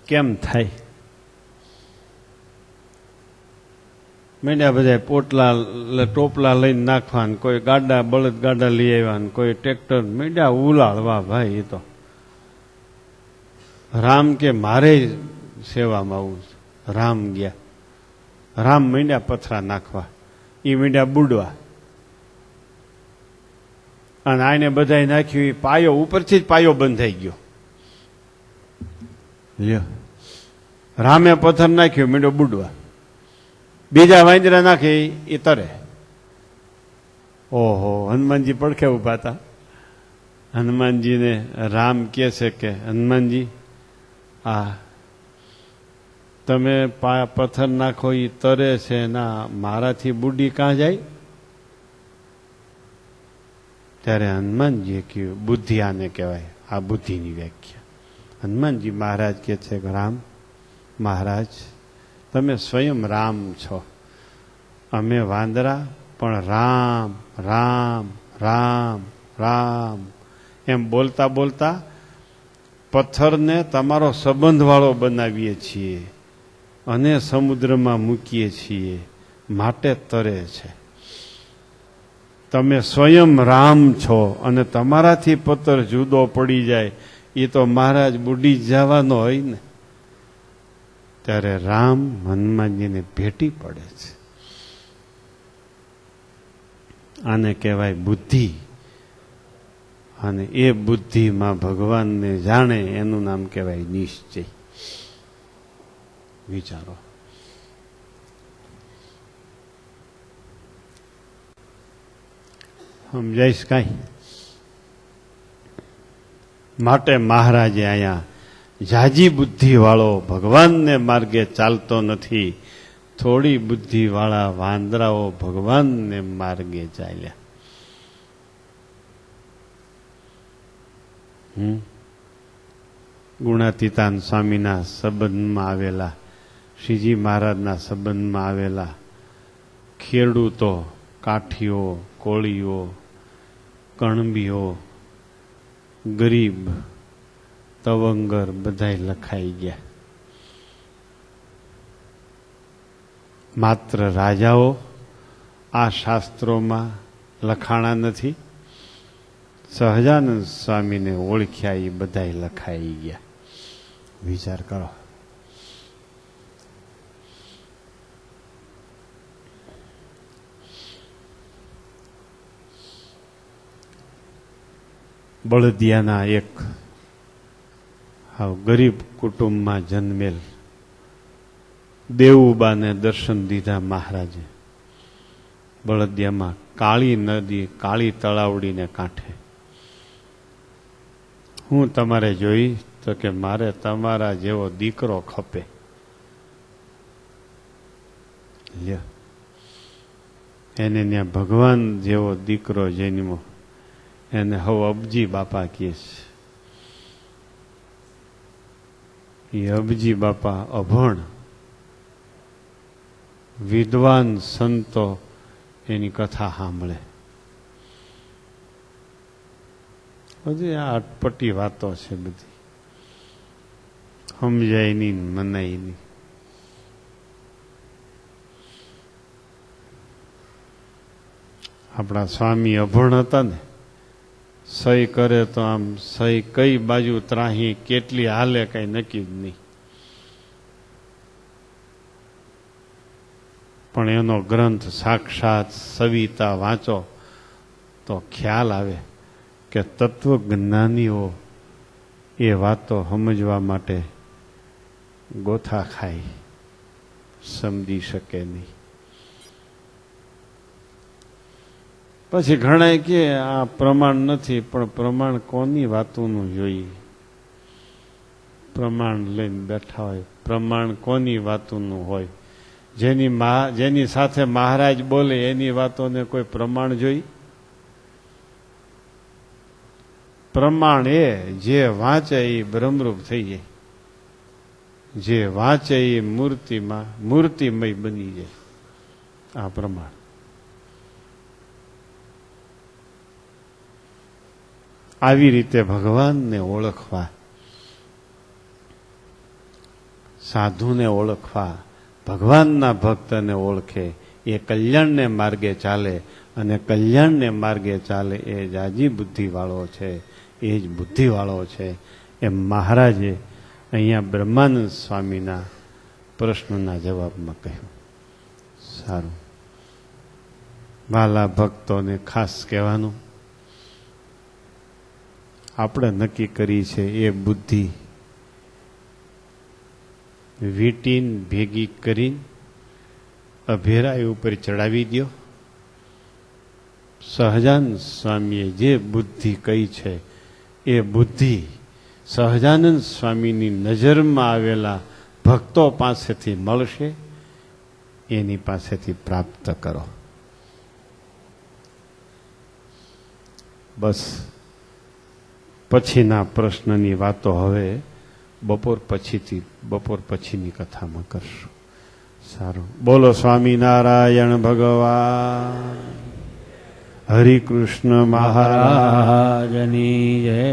કેમ થાય? મીંડ્યા બધા પોટલા ટોપલા લઈને નાખવા ને કોઈ ગાડા બળદ ગાડા લઈ આવ્યા ને કોઈ ટ્રેક્ટર મીંડ્યા ઉલાળવા. ભાઈ એ તો રામ કે મારે સેવામાં આવું. રામ ગયા, રામ મીંડ્યા પથરા નાખવા, એ મીંડ્યા બુડવા. અને આને બધાય નાખ્યું, એ પાયો ઉપરથી જ પાયો બંધાઈ ગયો. લ્યો, રામે પથ્થર નાખ્યો, મીંડો બુડવા. બીજા વાંદરા નાખે એ તરે. ઓહો, હનુમાનજી પડખે ઉભા હતા. હનુમાનજીને રામ કહે છે કે હનુમાનજી, આ તમે પથ્થર નાખો એ તરે છે, ના મારાથી બુડી કાં જાય? ત્યારે હનુમાનજીએ કહ્યું, બુદ્ધિ આને કહેવાય, આ બુદ્ધિની વ્યાખ્યા. હનુમાનજી મહારાજ કહે છે કે રામ મહારાજ, તમે સ્વયં રામ છો, અમે વાંદરા, પણ રામ રામ રામ રામ એમ બોલતા બોલતા પથ્થરને તમારો સંબંધવાળો બનાવીએ છીએ અને સમુદ્રમાં મૂકીએ છીએ, માટે તરે છે. તમે સ્વયં રામ છો અને તમારાથી પથ્થર જુદો પડી જાય એ તો મહારાજ બુડી જવાનો હોય ને. ત્યારે રામ હનુમાનજીને ભેટી પડે છે. આને કહેવાય બુદ્ધિ. અને એ બુદ્ધિમાં ભગવાનને જાણે એનું નામ કહેવાય નિશ્ચય. વિચારો. સમજાઈશ કાંઈ? માટે મહારાજે અહીંયા જાજી બુદ્ધિવાળો ભગવાનને માર્ગે ચાલતો નથી, થોડી બુદ્ધિવાળા વાંદરાઓ ભગવાનને માર્ગે ચાલ્યા. ગુણાતીતાન સ્વામીના સંબંધમાં આવેલા, શ્રીજી મહારાજના સંબંધમાં આવેલા ખેડૂતો, કાઠીઓ, કોળીઓ, કણબીઓ, ગરીબ, તવંગર બધાય લખાઈ ગયા. માત્ર રાજાઓ આ શાસ્ત્રોમાં લખાણા નથી. સહજાનંદ સ્વામીને ઓળખ્યા એ બધાય લખાઈ ગયા. વિચાર કરો. બળદિયાના એક ગરીબ કુટુંબમાં જન્મેલ દેવુબાને દર્શન દીધા મહારાજે. બળદિયામાં કાળી નદી, કાળી તળાવડીને કાંઠે. હું તમારે જોઈ તો કે મારે તમારા જેવો દીકરો ખપે. લ્યો, એને ત્યાં ભગવાન જેવો દીકરો જન્મો. એને હવે અબજી બાપા કહે છે. એ અબજી બાપા અભણ વિદ્વાન સંતો એની કથા સાંભળે. બધી આ અટપટી વાતો છે, બધી સમજાય નહીં, મનાય નહીં. આપણા સ્વામી અભણ હતા ને, સહી કરે તો આમ સહી કઈ બાજુ ત્રાહી કેટલી હાલે કઈ નક્કી જ નહીં. પણ એનો ગ્રંથ સાક્ષાત સવિતા વાંચો તો ખ્યાલ આવે કે તત્વજ્ઞાનીઓ એ વાતો સમજવા માટે ગોથા ખાય, સમજી શકે નહીં. પછી ઘણા કે આ પ્રમાણ નથી, પણ પ્રમાણ કોની વાતોનું જોઈએ? પ્રમાણ લઈને બેઠા હોય, પ્રમાણ કોની વાતોનું હોય? જેની સાથે મહારાજ બોલે એની વાતોને કોઈ પ્રમાણ જોઈ? પ્રમાણ એ જે વાંચે એ બ્રહ્મરૂપ થઈ જાય, જે વાંચે એ મૂર્તિમય બની જાય. આ પ્રમાણ. આવી રીતે ભગવાનને ઓળખવા, સાધુને ઓળખવા, ભગવાનના ભક્તને ઓળખે એ કલ્યાણને માર્ગે ચાલે, અને કલ્યાણને માર્ગે ચાલે એ જાજી બુદ્ધિવાળો છે, એ જ બુદ્ધિવાળો છે, એમ મહારાજે અહીંયા બ્રહ્માનંદ સ્વામીના પ્રશ્નના જવાબમાં કહ્યું. સારું, વાલા ભક્તોને ખાસ કહેવાનું, આપણે નક્કી કરી છે એ બુદ્ધિ વીટીન ભેગી કરીને અભેરાય ઉપર ચડાવી દો. સહજાનંદ સ્વામીએ જે બુદ્ધિ કહી છે એ બુદ્ધિ સહજાનંદ સ્વામીની નજરમાં આવેલા ભક્તો પાસેથી મળશે, એની પાસેથી પ્રાપ્ત કરો. બસ પછીના પ્રશ્નની વાતો હવે બપોર પછીની કથામાં કરશું. સારું, બોલો સ્વામિનારાયણ ભગવાન. હરિકૃષ્ણ મહારાજની જય.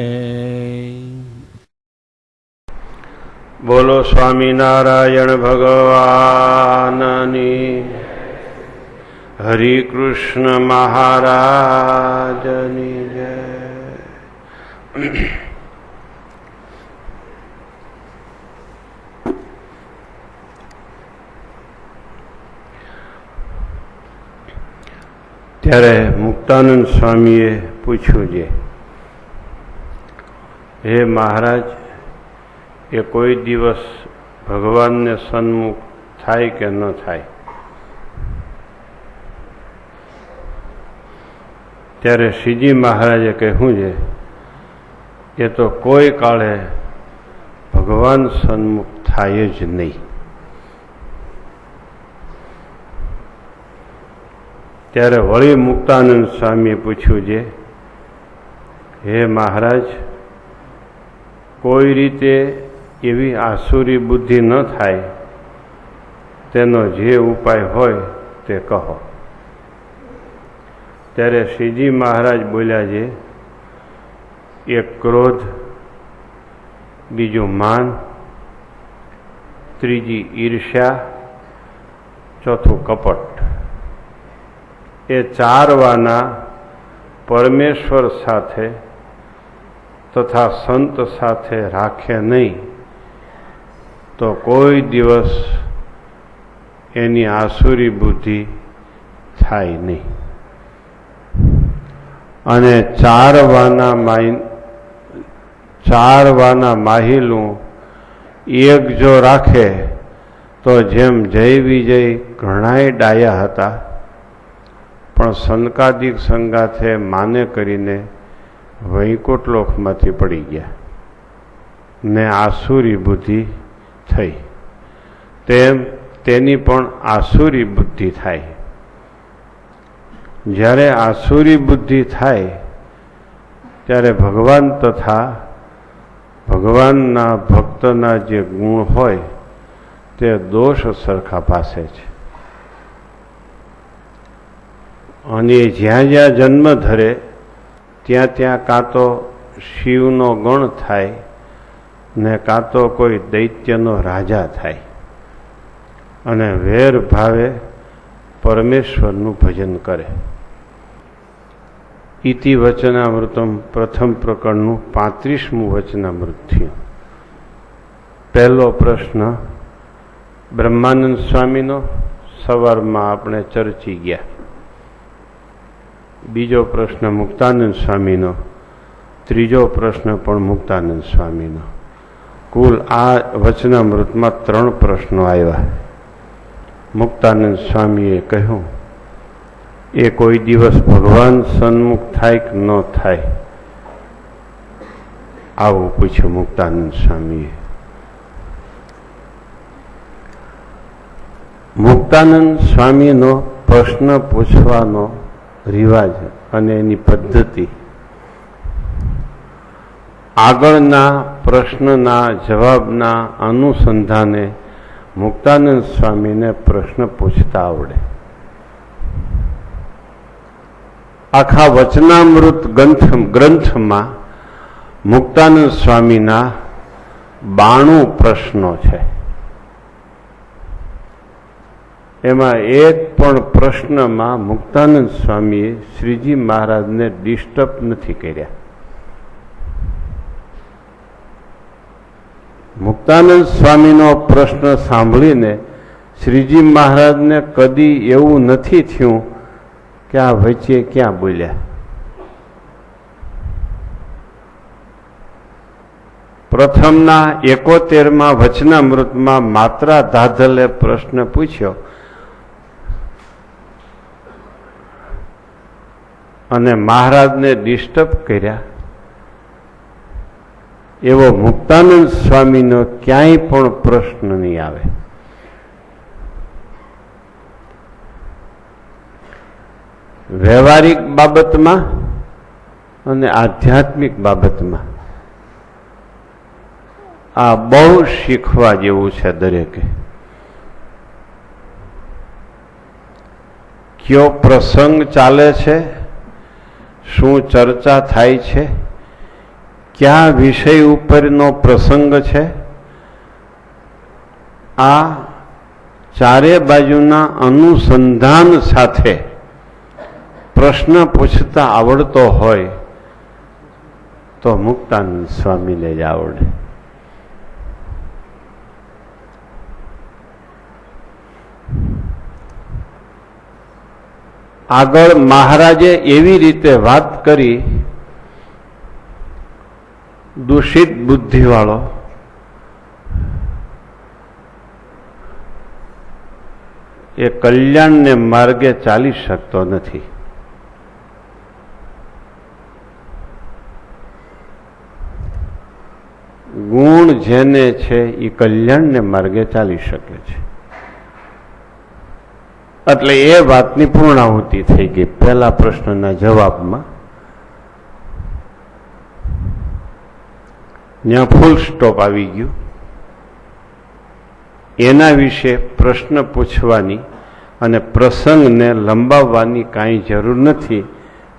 બોલો સ્વામિનારાયણ ભગવાનની. હરિકૃષ્ણ મહારાજની જય. ત્યારે મુક્તાનંદ સ્વામીએ પૂછ્યું છે, હે મહારાજ, એ કોઈ દિવસ ભગવાનને સન્મુખ થાય કે ન થાય? ત્યારે શ્રીજી મહારાજે કહ્યું છે, એ તો કોઈ કાળે ભગવાન સન્મુખ થાય જ નહીં. ત્યારે વળી મુક્તાનંદ સ્વામીએ પૂછ્યું છે, હે મહારાજ, કોઈ રીતે એવી આસુરી બુદ્ધિ ન થાય, તેનો જે ઉપાય હોય તે કહો. ત્યારે શ્રીજી મહારાજ બોલ્યા છે, એક ક્રોધ, બીજું માન, ત્રીજી ઈર્ષ્યા, ચોથું કપટ. એ ચાર વાના પરમેશ્વર સાથે તથા સંત સાથે રાખે નહીં તો કોઈ દિવસ એની આસુરી બુદ્ધિ થાય નહીં. અને ચાર વાના માહિલું એક જો રાખે તો જેમ જય વિજય ઘણાય ડાયા હતા, પણ સનકાદિક સંગાથે માને કરીને વૈકુંઠ લોકમાંથી પડી ગયા ને આસુરી બુદ્ધિ થઈ, તેમ તેની પણ આસુરી બુદ્ધિ થાય. જ્યારે આસુરી બુદ્ધિ થાય ત્યારે ભગવાન તથા ભગવાનના ભક્તના જે ગુણ હોય તે દોષ સરખા પાસે છે. અને જ્યાં જ્યાં જન્મ ધરે ત્યાં ત્યાં કાં તો શિવનો ગણ થાય ને કાં તો કોઈ દૈત્યનો રાજા થાય, અને વેર ભાવે પરમેશ્વરનું ભજન કરે. ઇતિ વચનામૃતમ પ્રથમ પ્રકરણનું 35મું વચનામૃત થયું. પહેલો પ્રશ્ન બ્રહ્માનંદ સ્વામીનો, સવારમાં આપણે ચર્ચી ગયા. બીજો પ્રશ્ન મુક્તાનંદ સ્વામીનો, ત્રીજો પ્રશ્ન પણ મુક્તાનંદ સ્વામીનો. કુલ આ વચનામૃતમાં 3 પ્રશ્નો આવ્યા. મુક્તાનંદ સ્વામીએ કહ્યું, એ કોઈ દિવસ ભગવાન સન્મુખ થાય કે ન થાય? આવું પૂછ્યું મુક્તાનંદ સ્વામીએ. મુક્તાનંદ સ્વામીનો પ્રશ્ન પૂછવાનો રિવાજ અને એની પદ્ધતિ આગળના પ્રશ્નના જવાબના અનુસંધાને મુક્તાનંદ સ્વામીને પ્રશ્ન પૂછતા આવડે. આખા વચનામૃત ગ્રંથમાં મુક્તાનંદ સ્વામીના 92 પ્રશ્નો છે. એમાં એક પણ પ્રશ્નમાં મુક્તાનંદ સ્વામીએ શ્રીજી મહારાજને ડિસ્ટર્બ નથી કર્યા. મુક્તાનંદ સ્વામીનો પ્રશ્ન સાંભળીને શ્રીજી મહારાજને કદી એવું નથી થયું કે આ વચ્ચે ક્યાં બોલ્યા. પ્રથમના 71માં વચનામૃતમાં માત્રા ધાધલે પ્રશ્ન પૂછ્યો અને મહારાજને ડિસ્ટર્બ કર્યા. એવો મુક્તાનંદ સ્વામીનો ક્યાંય પણ પ્રશ્ન નહીં આવે. વ્યવહારિક બાબતમાં અને આધ્યાત્મિક બાબતમાં આ બહુ શીખવા જેવું છે દરેકે. કયો પ્રસંગ ચાલે છે, શું ચર્ચા થાય છે, કયા વિષય ઉપરનો પ્રસંગ છે, આ ચારે બાજુના અનુસંધાન સાથે પ્રશ્ન પૂછતા આવડતો હોય તો મુક્તાનંદ સ્વામીને જ આવડે. આગળ મહારાજે એવી રીતે વાત કરી, દૂષિત બુદ્ધિવાળો એ કલ્યાણને માર્ગે ચાલી શકતો નથી. ગુણ જેને છે એ કલ્યાણને માર્ગે ચાલી શકે છે. એટલે એ વાતની પૂર્ણાહુતિ થઈ ગઈ પહેલા પ્રશ્નના જવાબમાં. ત્યાં ફૂલ સ્ટોપ આવી ગયું. એના વિશે પ્રશ્ન પૂછવાની અને પ્રસંગને લંબાવવાની કાંઈ જરૂર નથી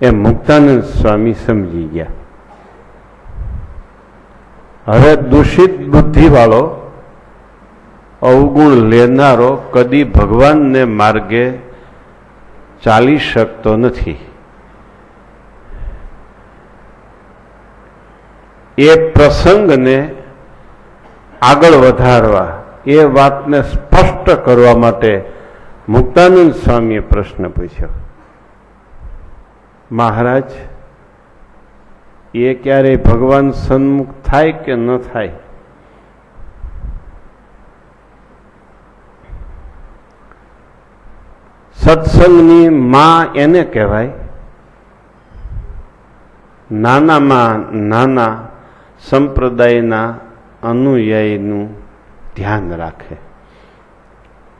એ મુક્તાનંદ સ્વામી સમજી ગયા. હવે દૂષિત બુદ્ધિવાળો અવગુણ લેનારો કદી ભગવાનને માર્ગે ચાલી શકતો નથી. એ પ્રસંગને આગળ વધારવા, એ વાતને સ્પષ્ટ કરવા માટે મુક્તાનંદ સ્વામીએ પ્રશ્ન પૂછ્યો, મહારાજ એ ક્યારેય ભગવાન સન્મુખ થાય કે ન થાય? સત્સંગની માં એને કહેવાય નાનામાં નાના સંપ્રદાયના અનુયાયીનું ધ્યાન રાખે.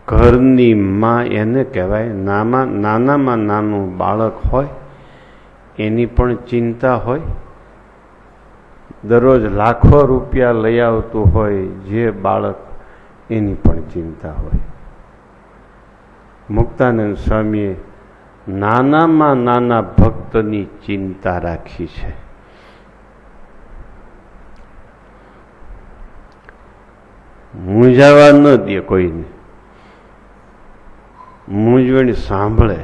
ઘરની માં એને કહેવાય નાનામાં નાનું બાળક હોય એની પણ ચિંતા હોય. દરરોજ લાખો રૂપિયા લઈ આવતું હોય જે બાળક, એની પણ ચિંતા હોય. મુક્તાનંદ સ્વામીએ નાનામાં નાના ભક્તની ચિંતા રાખી છે. મૂંઝાવા ન દે કોઈને. મૂંઝવણ સાંભળે.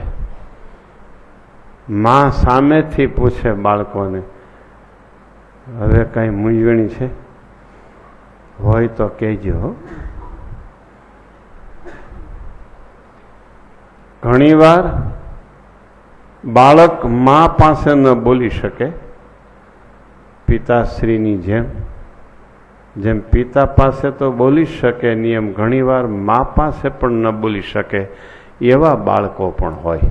માં સામેથી પૂછે બાળકોને, હવે કઈ મૂંઝવણી છે હોય તો કહેજો. ઘણીવાર બાળક મા પાસે ન બોલી શકે, પિતાશ્રીની જેમ પિતા પાસે તો બોલી શકે નિયમ, ઘણીવાર મા પાસે પણ ન બોલી શકે એવા બાળકો પણ હોય.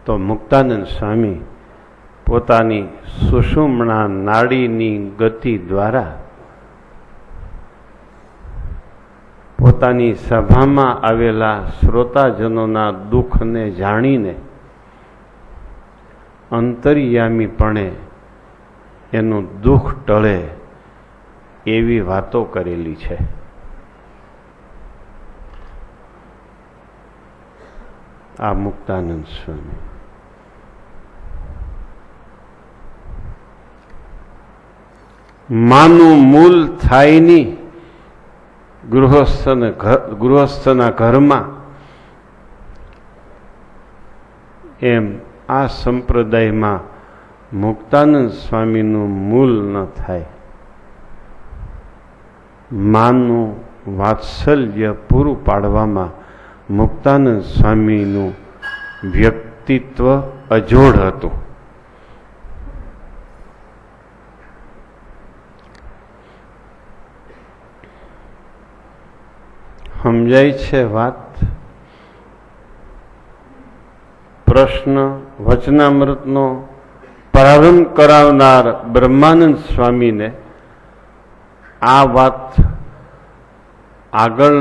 તો મુક્તાનંદ સ્વામી પોતાની સુષુમ્ના નાડીની ગતિ દ્વારા પોતાની સભામાં આવેલા શ્રોતાજનોના દુઃખને જાણીને અંતર્યામીપણે એનું દુઃખ ટળે એવી વાતો કરેલી છે. આ મુક્તાનંદ સ્વામી માનું મૂલ થાય નહીં, ગૃહસ્થના ઘરમાં, એમ આ સંપ્રદાયમાં મુક્તાનંદ સ્વામીનું મૂલ ન થાય. માનું વાત્સલ્ય પૂરું પાડવામાં મુક્તાનંદ સ્વામીનું વ્યક્તિત્વ અજોડ હતું. સમજાય છે વાત? પ્રશ્ન વચનામૃતનો પ્રારંભ કરાવનાર બ્રહ્માનંદ સ્વામીને આ વાત આગળ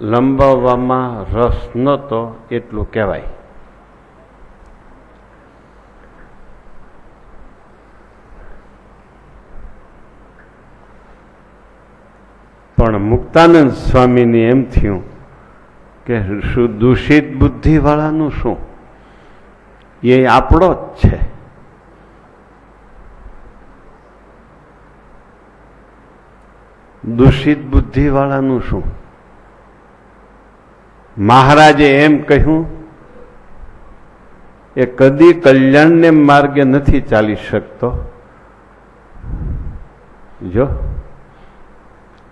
લંબાવવામાં રસ નહોતો એટલું કહેવાય. પણ મુક્તાનંદ સ્વામીને એમ થયું કે શું દૂષિત બુદ્ધિવાળાનું શું, એ આપણો જ છે. દૂષિત બુદ્ધિવાળાનું શું? મહારાજે એમ કહ્યું, એ કદી કલ્યાણને માર્ગે નથી ચાલી શકતો. જો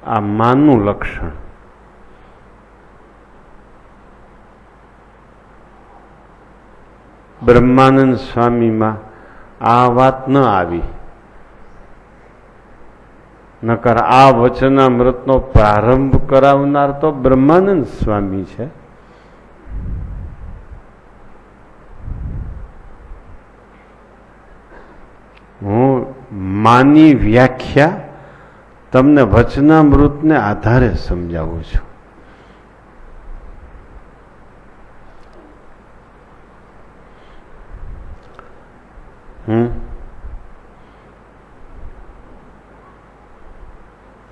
આ માનું લક્ષણ. બ્રહ્માનંદ સ્વામીમાં આ વાત ન આવી, નકર આ વચનામૃતનો પ્રારંભ કરાવનાર તો બ્રહ્માનંદ સ્વામી છે. હું માની વ્યાખ્યા તમને વચનામૃતને આધારે સમજાવું છું.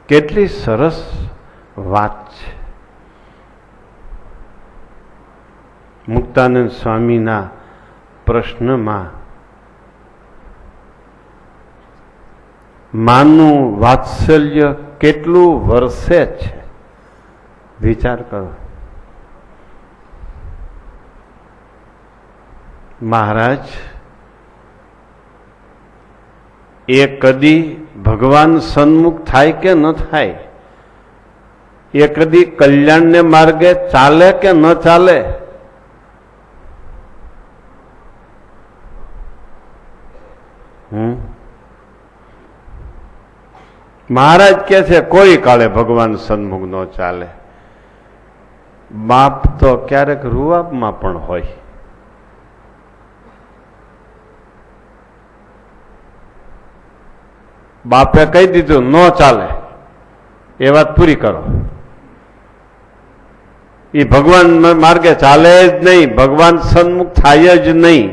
કેટલી સરસ વાત છે. મુક્તાનંદ સ્વામીના પ્રશ્નમાં માનું વાત્સલ્ય કેટલું વરસે છે, વિચાર કરો. મહારાજ એ કદી ભગવાન સન્મુખ થાય કે ન થાય, એ કદી કલ્યાણને માર્ગે ચાલે કે ન ચાલે, મહારાજ કે છે કોઈ કાળે ભગવાન સન્મુખ ન ચાલે. બાપ તો ક્યારેક રૂઆબમાં પણ હોય. બાપે કહી દીધું ન ચાલે, એ વાત પૂરી કરો. એ ભગવાન માર્ગે ચાલે જ નહીં, ભગવાન સન્મુખ થાય જ નહીં.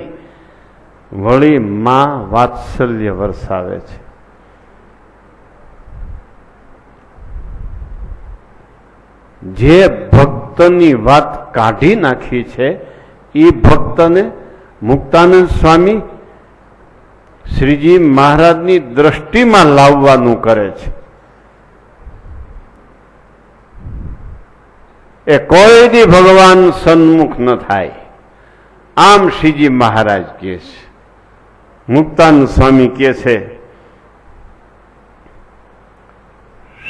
વળી માં વાત્સલ્ય વરસાવે છે. જે ભક્તની વાત કાઢી નાખી છે એ ભક્તને મુક્તાનંદ સ્વામી શ્રીજી મહારાજની દ્રષ્ટિમાં લાવવાનું કરે છે. એ કોઈ દી ભગવાન સન્મુખ ન થાય, આમ શ્રીજી મહારાજ કહે છે. મુક્તાનંદ સ્વામી કહે છે,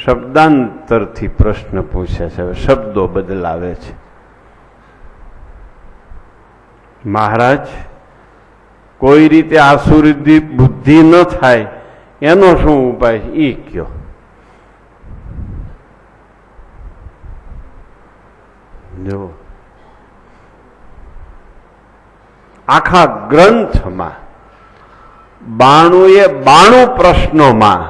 શબ્દાંતરથી પ્રશ્ન પૂછે છે, શબ્દો બદલાવે છે. મહારાજ કોઈ રીતે આસુરી બુદ્ધિ ન થાય એનો શું ઉપાય ઈ કયો. જો આખા ગ્રંથમાં 92 પ્રશ્નોમાં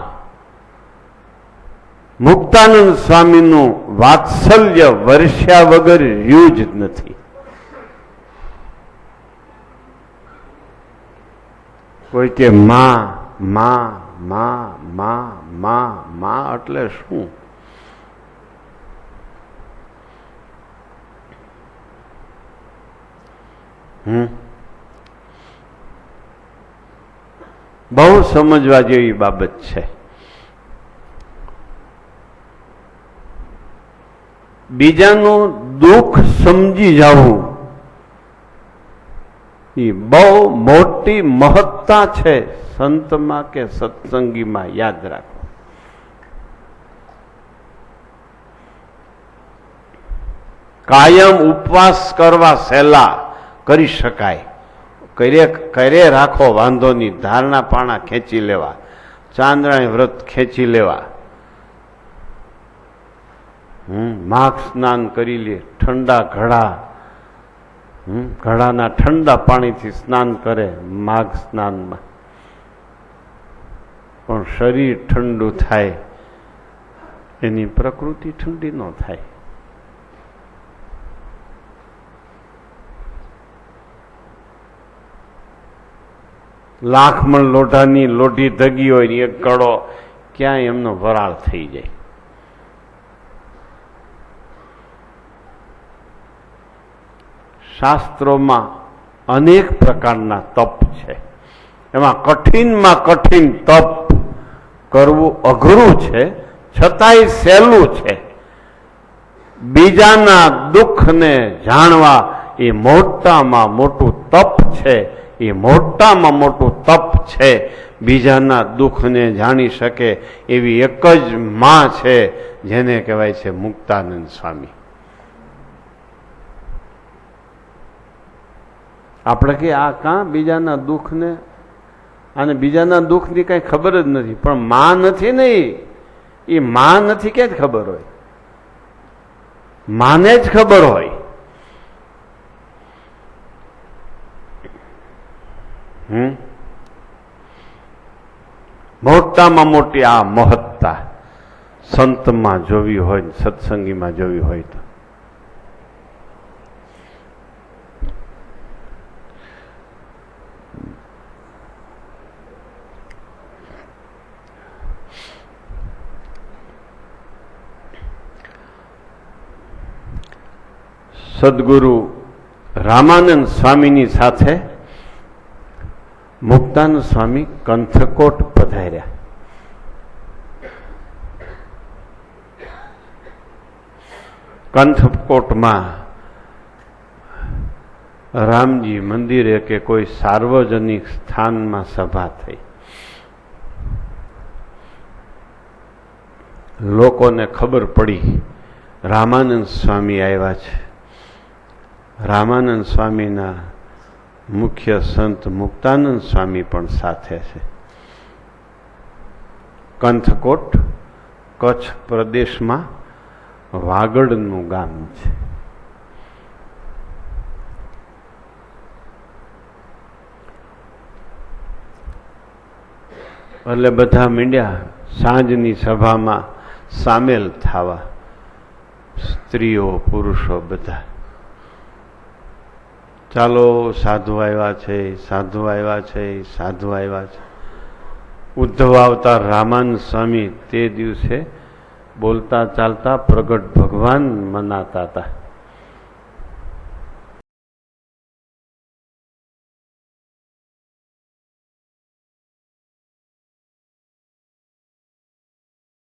મુક્તાનંદ સ્વામીનું વાત્સલ્ય વર્ષ્યા વગર રહ્યું જ નથી. કોઈ કે માં માં માં માં માં માં એટલે શું? બહુ સમજવા જેવી બાબત છે. બીજાનું દુઃખ સમજી જવું એ બહુ મોટી મહત્તા છે. સંતમાં કે સત્સંગીમાં યાદ રાખો. કાયમ ઉપવાસ કરવા સહેલા કરી શકાય. કરે રાખો વાંધો નહીં. ધારણા પાણા ખેંચી લેવા, ચાંદરાય વ્રત ખેંચી લેવા, માઘ સ્નાન કરી લે, ઠંડા ઘડાના ઠંડા પાણીથી સ્નાન કરે માઘ સ્નાનમાં, પણ શરીર ઠંડુ થાય, એની પ્રકૃતિ ઠંડી ન થાય. લાખ મણ લોઢાની લોઢી ધગી હોય ને એક કડો ક્યાંય એમનો વરાળ થઈ જાય. શાસ્ત્રોમાં અનેક પ્રકારના તપ છે. એમાં કઠિનમાં કઠિન તપ કરવું અઘરું છે, છતાંય સહેલું છે. બીજાના દુઃખને જાણવા એ મોટામાં મોટું તપ છે. એ મોટામાં મોટું તપ છે. બીજાના દુઃખને જાણી શકે એવી એક જ માં છે, જેને કહેવાય છે મુક્તાનંદ સ્વામી. આપણે કે આ કાં બીજાના દુઃખને, અને બીજાના દુઃખની કઈ ખબર જ નથી. પણ માં નથી ને, એ માં નથી કે જ ખબર હોય, માને જ ખબર હોય. મોટામાં મોટી આ મહત્તા સંતમાં જોવી હોય, સત્સંગીમાં જોવી હોય તો સદગુરુ રામાનંદ સ્વામીની સાથે મુક્તાનંદ સ્વામી કંથકોટ પધાર્યા. કંથકોટમાં રામજી મંદિરે કે કોઈ સાર્વજનિક સ્થાનમાં સભા થઈ. લોકોને ખબર પડી રામાનંદ સ્વામી આવ્યા છે. રામાનંદ સ્વામીના મુખ્ય સંત મુક્તાનંદ સ્વામી પણ સાથે છે. કંથકોટ કચ્છ પ્રદેશમાં વાગડનું ગામ છે. એટલે બધા મીંડ્યા સાંજની સભામાં સામેલ થવા, સ્ત્રીઓ પુરુષો બધા. ચાલો સાધુ આવ્યા છે, સાધુ આવ્યા છે, સાધુ આવ્યા છે. ઉદ્ધવ અવતાર રામાનંદ સ્વામી તે દિવસે બોલતા ચાલતા પ્રગટ ભગવાન મનાતા હતા.